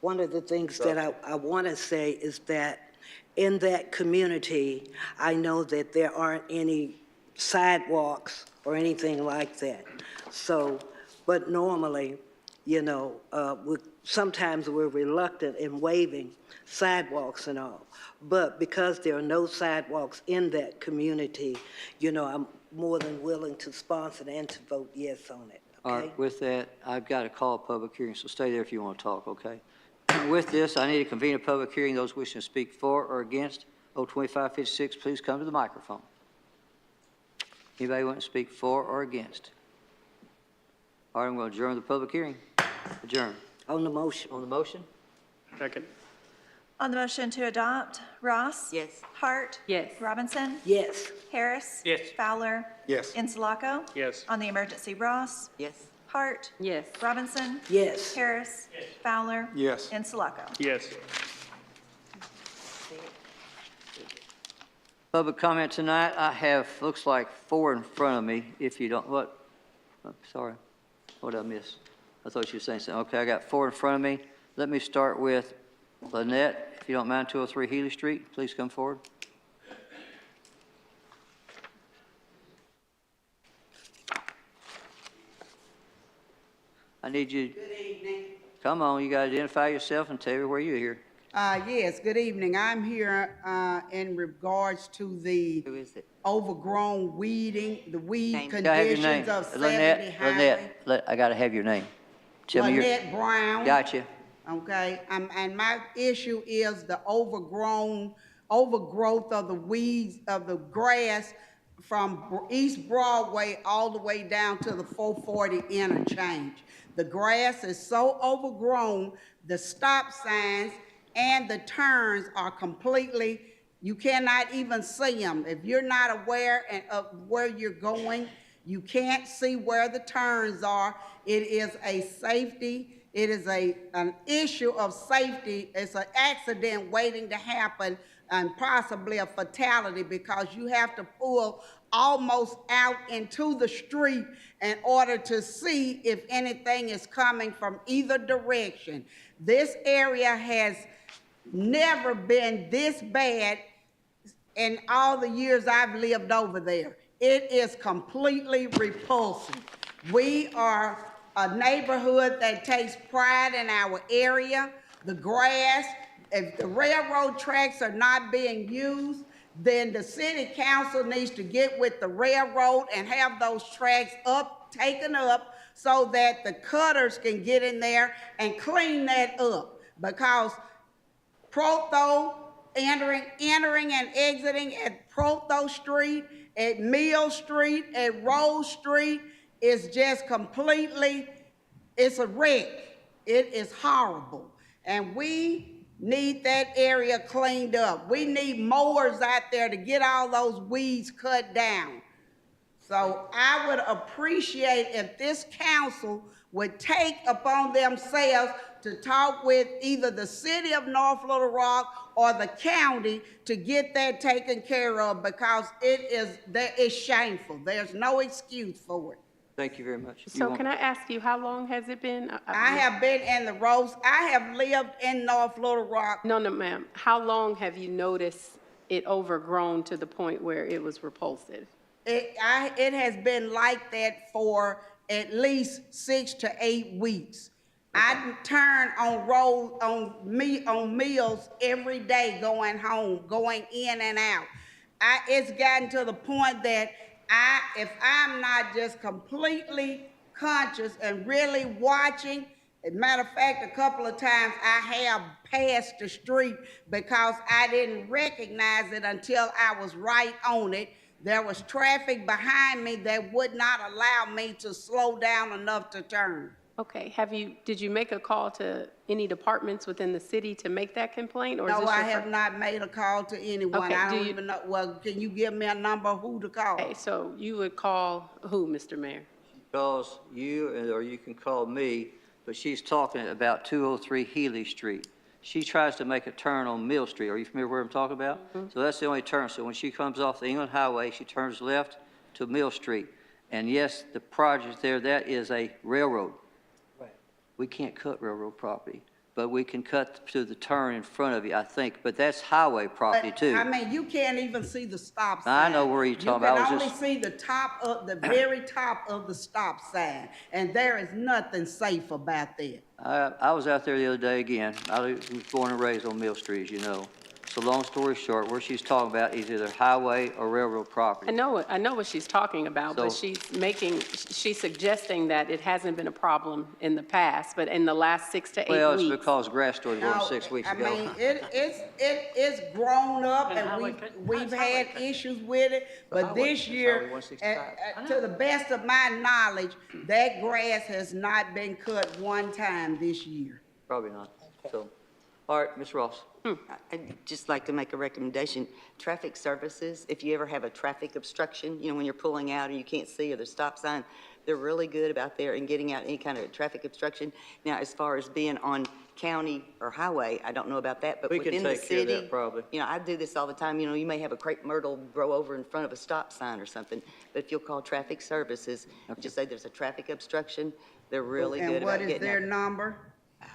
One of the things that I want to say is that in that community, I know that there aren't any sidewalks or anything like that. So, but normally, you know, sometimes we're reluctant in waiving sidewalks and all. But because there are no sidewalks in that community, you know, I'm more than willing to sponsor and to vote yes on it, All okay? right, with that, I've got to call a public hearing, so stay there if you want to talk, okay? With this, I need to convene a public hearing. Those wishing to speak for or against O 2556, please come to the microphone. Anybody want to speak for or against? All right, I'm going to adjourn the public hearing. Adjourn. On the motion. On the motion? Second. On the motion to adopt, Ross? Yes. Hart? Yes. Robinson? Yes. Harris? Yes. Fowler? Yes. Insulaco? Yes. On the emergency, Ross? Yes. Hart? Yes. Robinson? Yes. Harris? Fowler? Yes. Insulaco. Yes. Public comment tonight, I have, looks like 4 in front of me, if you don't, what? Oh, sorry, what did I miss? I thought you were saying something. Okay, I got 4 in front of me. Let me start with Lynette, if you don't mind, 203 Healy Street. Please come forward. I need you, Good evening. come on, you got to identify yourself and tell me where you're here. Yes, good evening. I'm here in regards to the Who is it? overgrown weeding, the weed Name. Can I have your name? conditions of 70 Lynette, Highway. I got to have your name. Tell me your. Lynette Brown. Gotcha. Okay, and my issue is the overgrowth of the weeds, of the grass from East Broadway all the way down to the 440 interchange. The grass is so overgrown, the stop signs and the turns are completely, you cannot even see them. If you're not aware of where you're going, you can't see where the turns are. It is a safety, it is an issue of safety. It's an accident waiting to happen and possibly a fatality because you have to pull almost out into the street in order to see if anything is coming from either direction. This area has never been this bad in all the years I've lived over there. It is completely repulsive. We are a neighborhood that takes pride in our area. The grass, if the railroad tracks are not being used, then the city council needs to get with the railroad and have those tracks taken up so that the cutters can get in there and clean that up. Because Protho, entering and exiting at Protho Street, at Mill Street, at Rose Street is just completely, it's a wreck. It is horrible. And we need that area cleaned up. We need mowers out there to get all those weeds cut down. So I would appreciate if this council would take upon themselves to talk with either the city of North Little Rock or the county to get that taken care of because that is shameful. There's no excuse for it. Thank you very much. So can I ask you, how long has it been? I have been in the roads. I have lived in North Little Rock. No, ma'am. How long have you noticed it overgrown to the point where it was repulsive? It has been like that for at least 6 to 8 weeks. I turn on Mills every day going home, going in and out. It's gotten to the point that if I'm not just completely conscious and really watching, as a matter of fact, a couple of times I have passed the street because I didn't recognize it until I was right on it. There was traffic behind me that would not allow me to slow down enough to turn. Okay, did you make a call to any departments within the city to make that complaint? Or is No, this I your have not made a call to anyone. Okay, I do don't you- even know, well, can you give me a number of who to call? Okay, so you would call who, Mr. Mayor? Calls you, or you can call me, but she's talking about 203 Healy Street. She tries to make a turn on Mill Street. Are you familiar where I'm talking about? So that's the only turn. So when she comes off the England Highway, she turns left to Mill Street. And yes, the project there, that is a railroad. We can't cut railroad property. but we can cut to the turn in front of you, I think, but that's highway property But, too. I mean, you can't even see the stop I sign. know where you're talking about. I You can was only just- see the top of, the very top of the stop sign, and there is nothing safe about that. I was out there the other day again. I was born and raised on Mill Street, as you know. So long story short, where she's talking about is either highway or railroad property. I know what she's talking about, but So- she's suggesting that it hasn't been a problem in the past, but in the last 6 to 8 Well, it's weeks. because grass started growing No, 6 weeks I ago. mean, it's grown up, And and highway we've had issues with it, but this year, 165. to the best of my knowledge, that grass has not been cut one time this year. Probably not. So, all right, Ms. Ross. I'd just like to make a recommendation. Traffic services, if you ever have a traffic obstruction, you know, when you're pulling out and you can't see or there's stop sign, they're really good about there and getting out any kind of traffic obstruction. Now, as far as being on county or highway, I don't know about that, but We can within the take care of city. that probably. You know, I do this all the time. You know, you may have a crepe myrtle grow over in front of a stop sign or something, but if you'll call traffic services, just say there's a traffic obstruction, they're really good And about what is getting their out. number?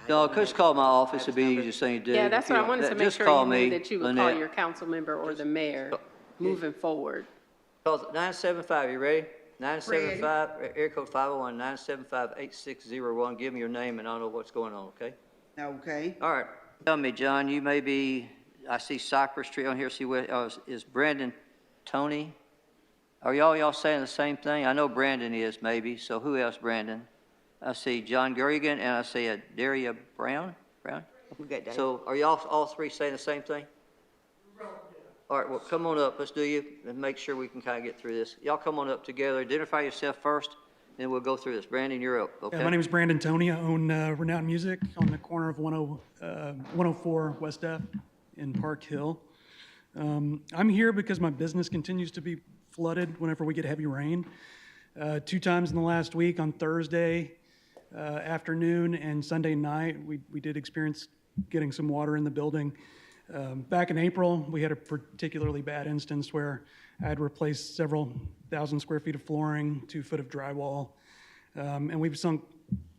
No, just call my office. It'd be the easiest thing to do. Yeah, that's what I wanted to make Just sure call you me, knew that you would call Lynette. your council member or the mayor moving forward. Call 975, you ready? 975, area code 501, 975-8601. Give me your name and I'll know what's going on, okay? Okay. All right. Tell me, John, you may be, I see Cypress Street on here. See what, is Brandon Tony? Are y'all saying the same thing? I know Brandon is maybe, so who else, Brandon? I see John Gurrigan and I see Daria Brown. We got Dave. So are y'all all three saying the same thing? All right, well, come on up. Let's do you and make sure we can kind of get through this. Y'all come on up together. Identify yourself first, then we'll go through this. Brandon, you're up, okay? My name is Brandon Tony. I own Renowned Music on the corner of 104 West F in Park Hill. I'm here because my business continues to be flooded whenever we get heavy rain. 2 times in the last week, on Thursday afternoon and Sunday night, we did experience getting some water in the building. Back in April, we had a particularly bad instance where I had replaced several thousand square feet of flooring, 2 foot of drywall, and we've sunk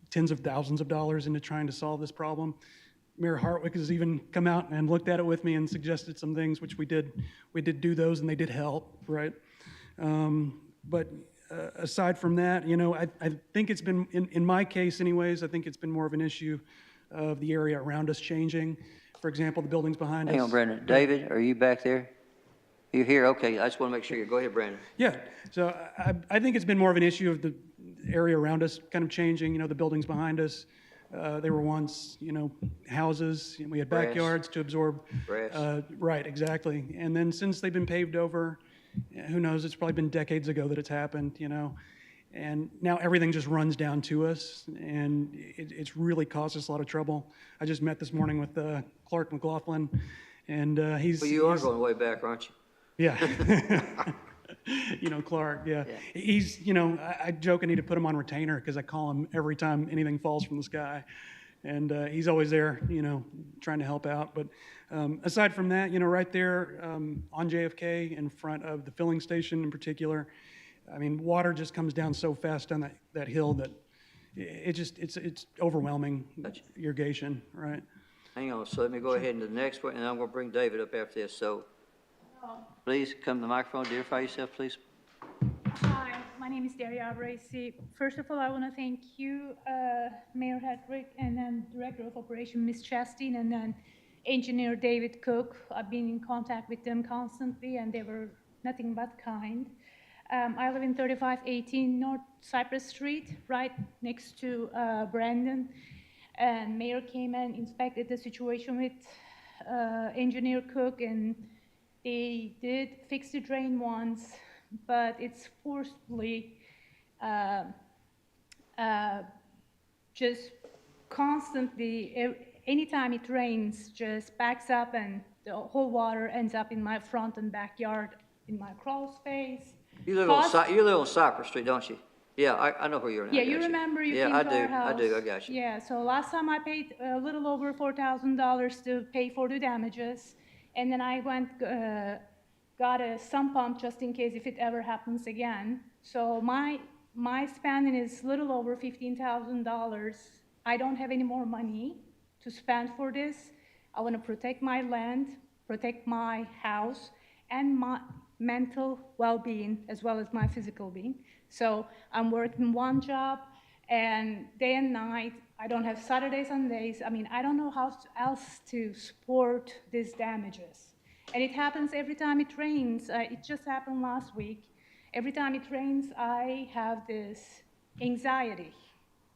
tens of thousands of dollars into trying to solve this problem. Mayor Hartwick has even come out and looked at it with me and suggested some things, which we did do those, and they did help, right? But aside from that, you know, I think it's been, in my case anyways, I think it's been more of an issue of the area around us changing. For example, the buildings behind us. Hang on, Brandon. David, are you back there? You're here? Okay, I just want to make sure you're, go ahead, Brandon. Yeah, so I think it's been more of an issue of the area around us kind of changing, you know, the buildings behind us. They were once, you know, houses, and we had Grass. backyards to absorb. Grass. Right, exactly. And then since they've been paved over, who knows, it's probably been decades ago that it's happened, you know. And now everything just runs down to us, and it's really caused us a lot of trouble. I just met this morning with Clark McLaughlin, and he's... Well, you are going way back, aren't you? Yeah. You know, Clark, yeah. He's, you know, I joke I need to put him on retainer because I call him every time anything falls from the sky. And he's always there, you know, trying to help out. But aside from that, you know, right there on JFK in front of the filling station in particular, I mean, water just comes down so fast down that hill that it's overwhelming irrigation, right? Hang on, so let me go ahead and the next one, and I'm going to bring David up after this. So please come to the microphone, identify yourself, please. Hi, my name is Daria Abraci. First of all, I want to thank you, Mayor Hedrick, and then Director of Operation, Ms. Chastain, and then Engineer David Cook. I've been in contact with them constantly, and they were nothing but kind. I live in 3518 North Cypress Street, right next to Brandon. And Mayor came and inspected the situation with Engineer Cook, and they did fix the drain once, but it's forcibly just constantly, anytime it rains, just backs up and the whole water ends up in my front and backyard, in my crawl space. You live on Cypress Street, don't you? Yeah, I know where you're now. Yeah, you remember you came to our house. I do, I got you. Yeah, so last time I paid a little over $4,000 to pay for the damages, and then I went, got a sump pump just in case if it ever happens again. So my spending is little over $15,000. I don't have any more money. to spend for this. I want to protect my land, protect my house, and my mental well-being as well as my physical being. So I'm working one job, and day and night, I don't have Saturdays, Sundays. I mean, I don't know how else to support these damages. And it happens every time it rains. It just happened last week. Every time it rains, I have this anxiety.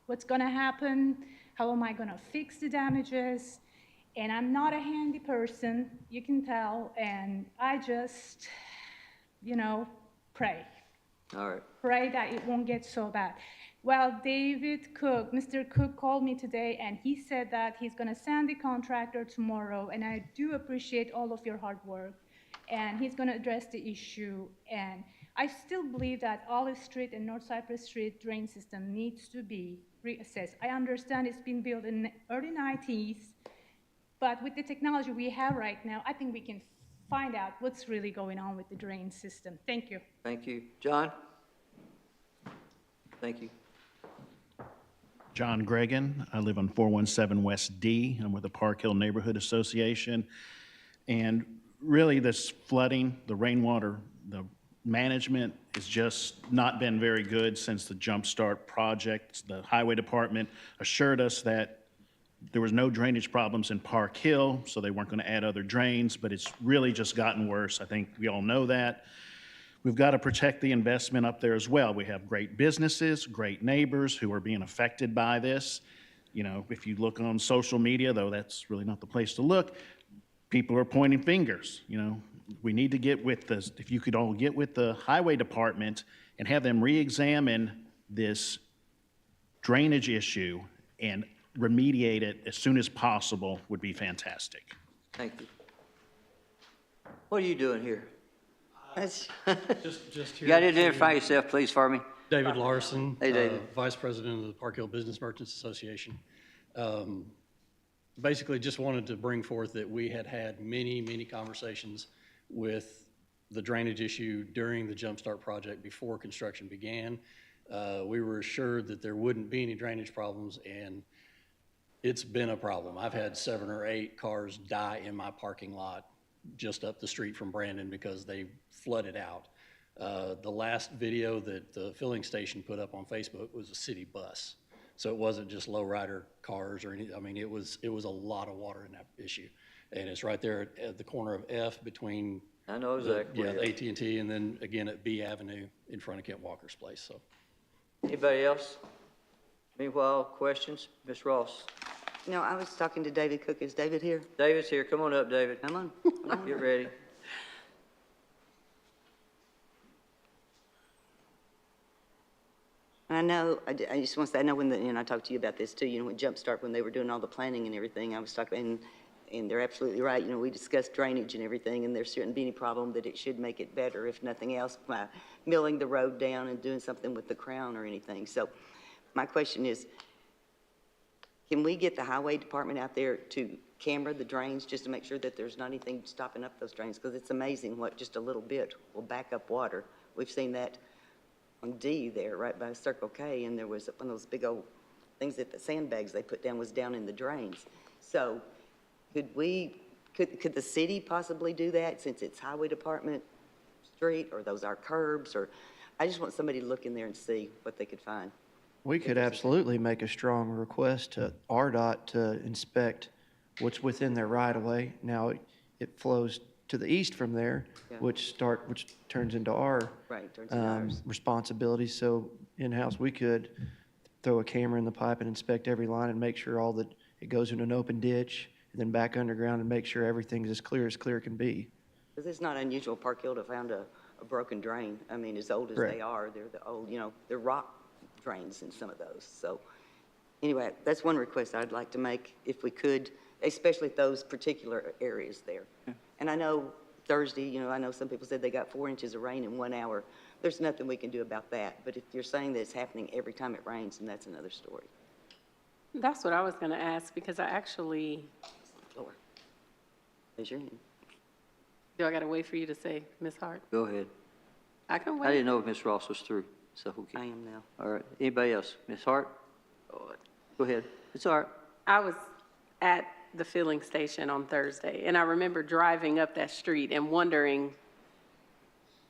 What's gonna happen? How am I gonna fix the damages? And I'm not a handy person, you can tell, and I just, pray. All right. Pray that it won't get so bad. Well, David Cook, Mr. Cook called me today, and he said that he's gonna send the contractor tomorrow, and I do appreciate all of your hard work, and he's gonna address the issue. And I still believe that Olive Street and North Cypress Street drain system needs to be reassessed. I understand it's been built in the early 90s, but with the technology we have right now, I think we can find out what's really going on with the drain system. Thank you. Thank you. John? Thank you. John Gregan. I live on 417 West D. I'm with the Park Hill Neighborhood Association. And really this flooding, the rainwater, the management has just not been very good since the Jump Start project. The Highway Department assured us that there was no drainage problems in Park Hill, so they weren't going to add other drains, but it's really just gotten worse. I think we all know that. We've got to protect the investment up there as well. We have great businesses, great neighbors who are being affected by this. If you look on social media, though that's really not the place to look, people are pointing fingers. We need to get with if you could all get with the Highway Department and have them re-examine this drainage issue and remediate it as soon as possible would be fantastic. Thank you. What are you doing here? Just You got to identify yourself, please, for me. David Larson. Hey, David. Vice President of the Park Hill Business Merchants Association. Basically, just wanted to bring forth that we had many, many conversations with the drainage issue during the Jump Start project before construction began. We were assured that there wouldn't be any drainage problems, and it's been a problem. I've had 7 or 8 cars die in my parking lot just up the street from Brandon because they flooded out. The last video that the filling station put up on Facebook was a city bus. So it wasn't just lowrider cars or anything. I mean, it was a lot of water in that issue. And it's right there at the corner of F between I know exactly. the AT&T and then again at B Avenue in front of Kent Walker's place. So. Anybody else? Meanwhile, questions? Ms. Ross? No, I was talking to David Cook. Is David here? David's here. Come on up, David. Come on. Get ready. I know, I just want to say, I know and I talked to you about this too, when Jump Start, when they were doing all the planning and everything, I was talking, and they're absolutely right. We discussed drainage and everything, and there shouldn't be any problem that it should make it better, if nothing else, by milling the road down and doing something with the crown or anything. So my question is, can we get the Highway Department out there to camera the drains just to make sure that there's not anything stopping up those drains? Because it's amazing what just a little bit will back up water. We've seen that on D there, right by Circle K, and there was one of those big old things that the sandbags they put down was down in the drains. So could the city possibly do that since it's Highway Department street, or those are curbs, or I just want somebody to look in there and see what they could find. We could absolutely make a strong request to RDOT to inspect what's within their right-of-way. Now, it flows to the east from there, Yeah. which turns into our Right, turns into ours. responsibility. So in-house, we could throw a camera in the pipe and inspect every line and make sure all that it goes in an open ditch, and then back underground and make sure everything's as clear can be. Because it's not unusual, Park Hill, to find a broken drain. I mean, as old as Correct. they are, they're the old, they're rock drains in some of those. So anyway, that's one request I'd like to make if we could, especially at those particular areas there. And I know Thursday, I know some people said they got 4 inches of rain in 1 hour. There's nothing we can do about that. But if you're saying that it's happening every time it rains, then that's another story. That's what I was going to ask, because I actually, Floor. Raise your hand. do I got to wait for you to say, Ms. Hart? Go ahead. I can wait. I didn't know if Ms. Ross was through, so okay. I am now. All right. Anybody else? Ms. Hart? Go ahead. It's all right. I was at the filling station on Thursday, and I remember driving up that street and wondering,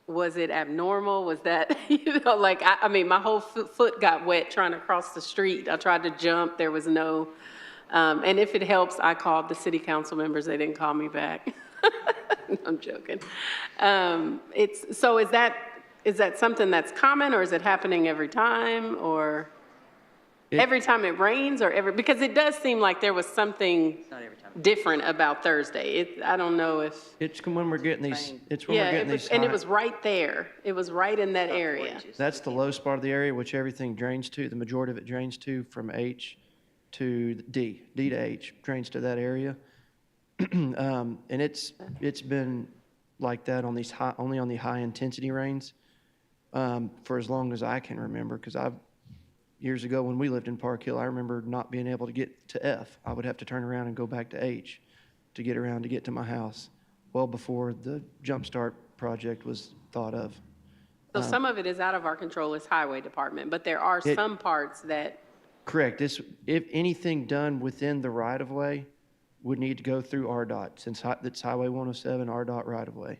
was it abnormal? Was that, like, I mean, my whole foot got wet trying to cross the street. I tried to jump, there was no, and if it helps, I called the city council members, they didn't call me back. I'm joking. So is that something that's common, or is it happening every time, or every time it rains, or because it does seem like there was something different about Thursday. I don't know if. It's when we're getting these, it's when Yeah, we're getting these. and it high- was right there. It was right in that area. That's the low spot of the area, which everything drains to, the majority of it drains to from H to D. D to H drains to that area. And it's been like that on these only on the high intensity rains for as long as I can remember, because years ago when we lived in Park Hill, I remember not being able to get to F. I would have to turn around and go back to H to get around to get to my house, well before the Jumpstart project was thought of. So some of it is out of our control as highway department, but there are some parts that. Correct. If anything done within the right-of-way would need to go through RDOT, since it's Highway 107, RDOT right-of-way.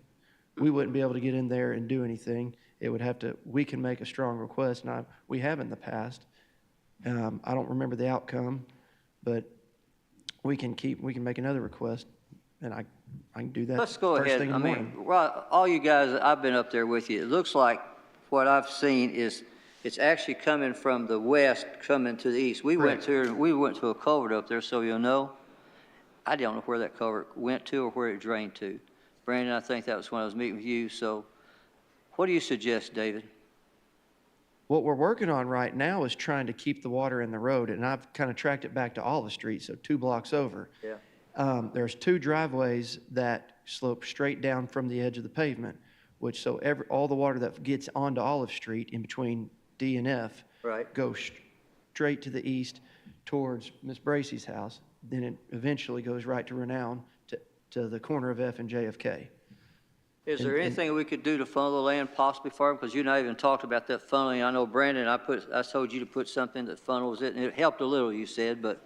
We wouldn't be able to get in there and do anything. It would have to, we can make a strong request, and we have in the past. I don't remember the outcome, but we can make another request, and I can do that Let's go first ahead. thing in I the morning. mean, well, all you guys, I've been up there with you. It looks like what I've seen is it's actually coming from the west, coming to the east. We went to a culvert up there, so you'll know. I don't know where that culvert went to or where it drained to. Brandon, I think that was when I was meeting with you. So what do you suggest, David? What we're working on right now is trying to keep the water in the road, and I've kind of tracked it back to Olive Street, so 2 blocks over. Yeah. There's 2 driveways that slope straight down from the edge of the pavement, which all the water that gets onto Olive Street in between D and F goes straight to the east towards Miss Bracey's house. Then it eventually goes right to Renown to the corner of F and JFK. Is there anything we could do to funnel the land possibly for them? Because you and I even talked about that funneling. I know, Brandon, I told you to put something that funnels it, and it helped a little, you said, but.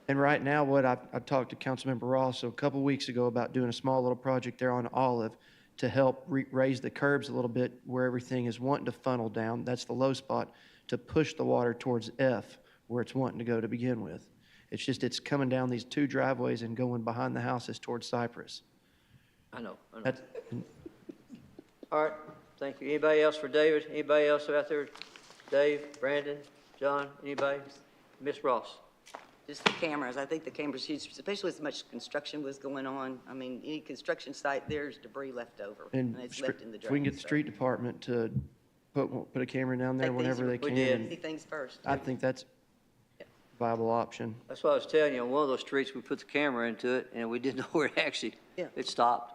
And right now, I talked to Councilmember Ross a couple weeks ago about doing a small little project there on Olive to help raise the curbs a little bit where everything is wanting to funnel down. That's the low spot, to push the water towards F where it's wanting to go to begin with. It's coming down these 2 driveways and going behind the houses towards Cypress. I know. All right, thank you. Anybody else for David? Anybody else out there? Dave, Brandon, John, anybody? Miss Ross? Just the cameras. I think the cameras, huge, especially as much construction was going on. I mean, any construction site, there's debris left over, and it's left in the drain. If we can get the street department to put a camera down there whenever they can. See things first. I think that's a viable option. That's what I was telling you. On one of those streets, we put the camera into it, and we didn't know where it stopped.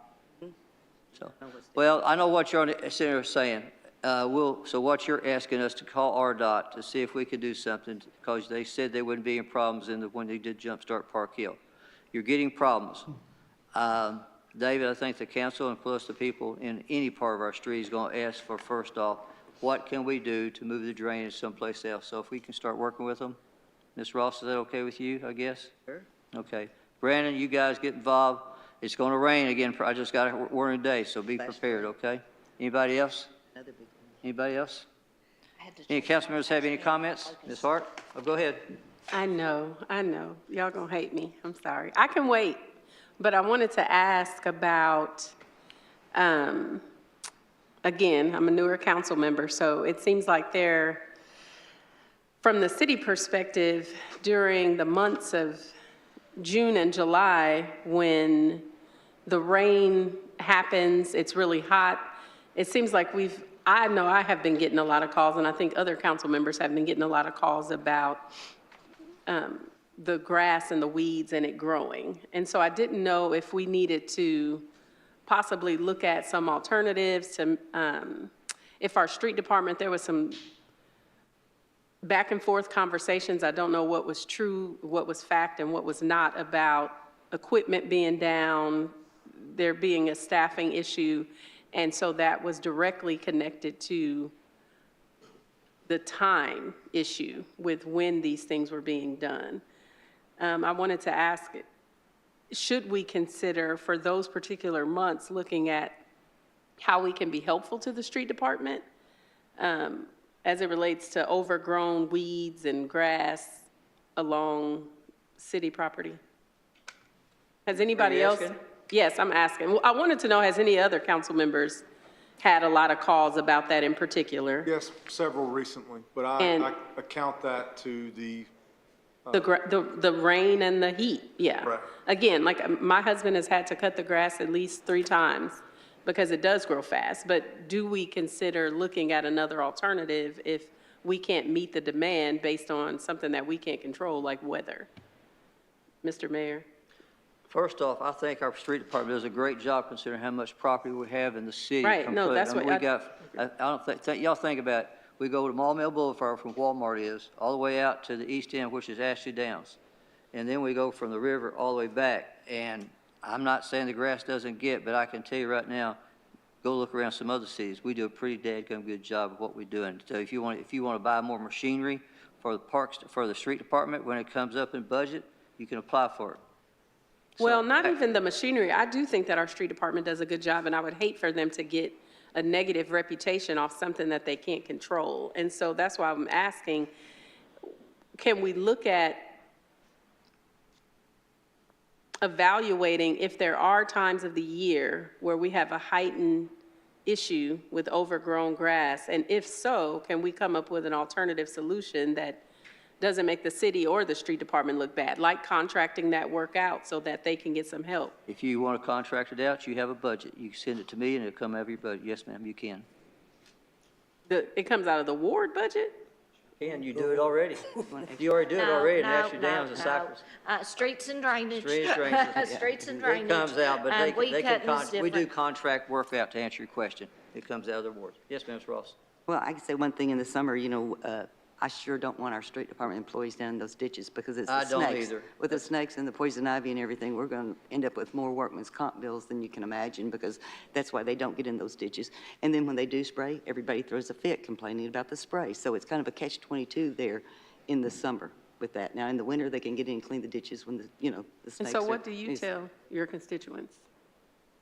So, well, I know what you're sitting there saying. So what you're asking us to call RDOT to see if we could do something, because they said they wouldn't be in problems when they did Jumpstart Park Hill. You're getting problems. David, I think the council and plus the people in any part of our street is going to ask for, first off, what can we do to move the drainage someplace else? So if we can start working with them. Ms. Ross, is that okay with you, I guess? Sure. Okay. Brandon, you guys get involved. It's going to rain again. I just got a warning today, so be prepared, okay? Anybody else? Anybody else? Any council members have any comments? Ms. Hart? Oh, go ahead. I know. Y'all gonna hate me. I'm sorry. I can wait, but I wanted to ask about, again, I'm a newer council member, so it seems like from the city perspective, during the months of June and July, when the rain happens, it's really hot, it seems like I know I have been getting a lot of calls, and I think other council members have been getting a lot of calls about the grass and the weeds and it growing. And so I didn't know if we needed to possibly look at some alternatives to, if our street department, there was some back and forth conversations. I don't know what was true, what was fact, and what was not about equipment being down, there being a staffing issue. And so that was directly connected to the time issue with when these things were being done. I wanted to ask should we consider for those particular months, looking at how we can be helpful to the street department as it relates to overgrown weeds and grass along city property? Has anybody else? asking? Yes, I'm asking. Well, I wanted to know, has any other council members had a lot of calls about that in particular? Yes, several recently, but And- I account that to the, The rain and the heat, yeah. Right. Again, like, my husband has had to cut the grass at least 3 times because it does grow fast. But do we consider looking at another alternative if we can't meet the demand based on something that we can't control, like weather? Mr. Mayor? First off, I think our street department does a great job considering how much property we have in the city. Right, no, completely. that's I mean, what we got, I don't think, y'all think about it. We go to Maumelle Boulevard from Walmart is, all the way out to the east end, which is Ashley Downs. And then we go from the river all the way back. And I'm not saying the grass doesn't get, but I can tell you right now, go look around some other cities. We do a pretty dadgum good job of what we're doing. So if you want to buy more machinery for the parks, for the street department, when it comes up in budget, you can apply for it. Well, not even the machinery. I do think that our street department does a good job, and I would hate for them to get a negative reputation off something that they can't control. And so that's why I'm asking, can we look at evaluating if there are times of the year where we have a heightened issue with overgrown grass? And if so, can we come up with an alternative solution that doesn't make the city or the street department look bad, like contracting that work out so that they can get some help? If you want to contract it out, you have a budget. You can send it to me and it'll come out of your budget. Yes, ma'am, you can. It comes out of the ward budget? Can, you do it already. You already do it already in Ashley Downs and no. Cypress. Streets and drainage. Streets, drainage. Streets and It drainage. comes out, but Weed they can, cutting is we do different. contract work out to answer your question. It comes out of their wards. Yes, ma'am, Ms. Ross. Well, I can say one thing in the summer, I sure don't want our street department employees down in those ditches because it's the I snakes. don't either. With the snakes and the poison ivy and everything, we're going to end up with more workman's comp bills than you can imagine because that's why they don't get in those ditches. And then when they do spray, everybody throws a fit complaining about the spray. So it's kind of a catch-22 there in the summer with that. Now, in the winter, they can get in and clean the ditches when the And snakes so are. what do you tell your constituents?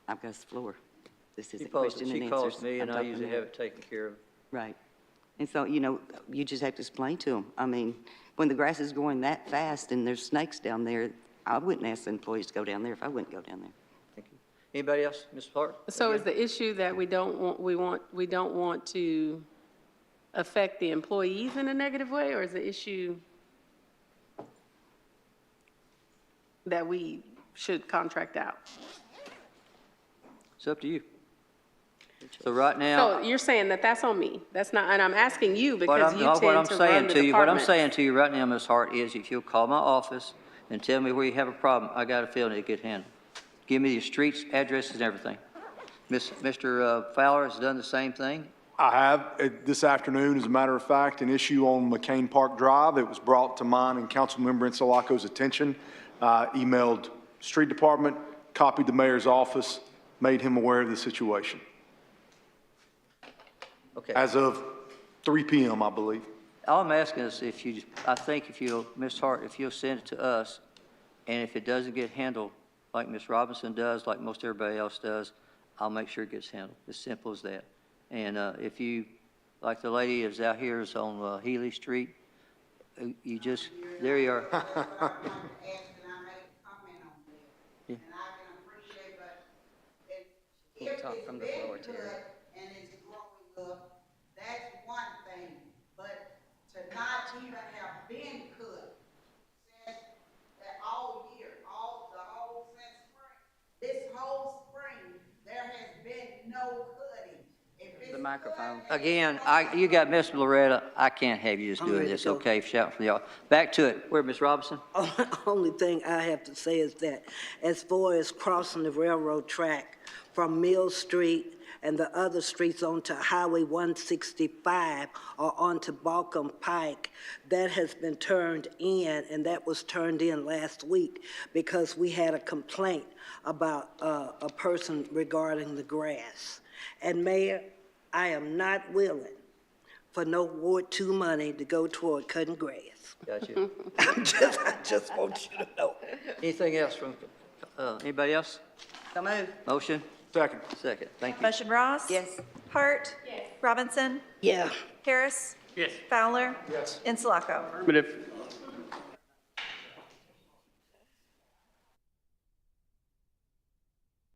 I've got the floor. This is She a question and She answers. calls me and I'm I talking usually to her. have it taken care of. Right. And so, you just have to explain to them. I mean, when the grass is growing that fast and there's snakes down there, I wouldn't ask the employees to go down there if I wouldn't go down there. Thank you. Anybody else? Ms. Hart? So is the issue that we don't want to affect the employees in a negative way, or is the issue that we should contract out? It's up to you. So right now. So you're saying that that's on me? That's not, and I'm asking you because you What I'm tend to saying run the to you, what I'm department. saying to you right now, Ms. Hart, is if you'll call my office and tell me where you have a problem, I got a feeling it'll get handled. Give me your streets, addresses, and everything. Mr. Fowler has done the same thing. I have, this afternoon, as a matter of fact, an issue on McCain Park Drive. It was brought to mine and Councilmember Insulaco's attention. Emailed street department, copied the mayor's office, made him aware of the situation. Okay. As of 3 p.m., I believe. All I'm asking is if you, I think if you'll, Ms. Hart, if you'll send it to us, and if it doesn't get handled like Ms. Robinson does, like most everybody else does, I'll make sure it gets handled. As simple as that. And if you, like the lady is out here is on Healy Street, you just, there you are. Talk from the floor, Terry. And it's growing up, that's one thing, but to not even have been cut since that all year, the whole since spring, this whole spring, there has been no cutting. The microphone. Again, you got Miss Loretta, I can't have you just doing this, okay, shouting from the audience. Back to it. Where, Miss Robinson? Only thing I have to say is that as far as crossing the railroad track from Mill Street and the other streets onto Highway 165 or onto Balcom Pike, that has been turned in, and that was turned in last week because we had a complaint about a person regarding the grass. And Mayor, I am not willing for no Ward 2 money to go toward cutting grass. Got you. I just want you to know. Anything else from Anybody else? So move. Motion? Second. Second, thank you. Motion Ross? Yes. Hart? Yes. Robinson? Yeah. Harris? Yes. Fowler? Yes. Insulaco? Affirmative.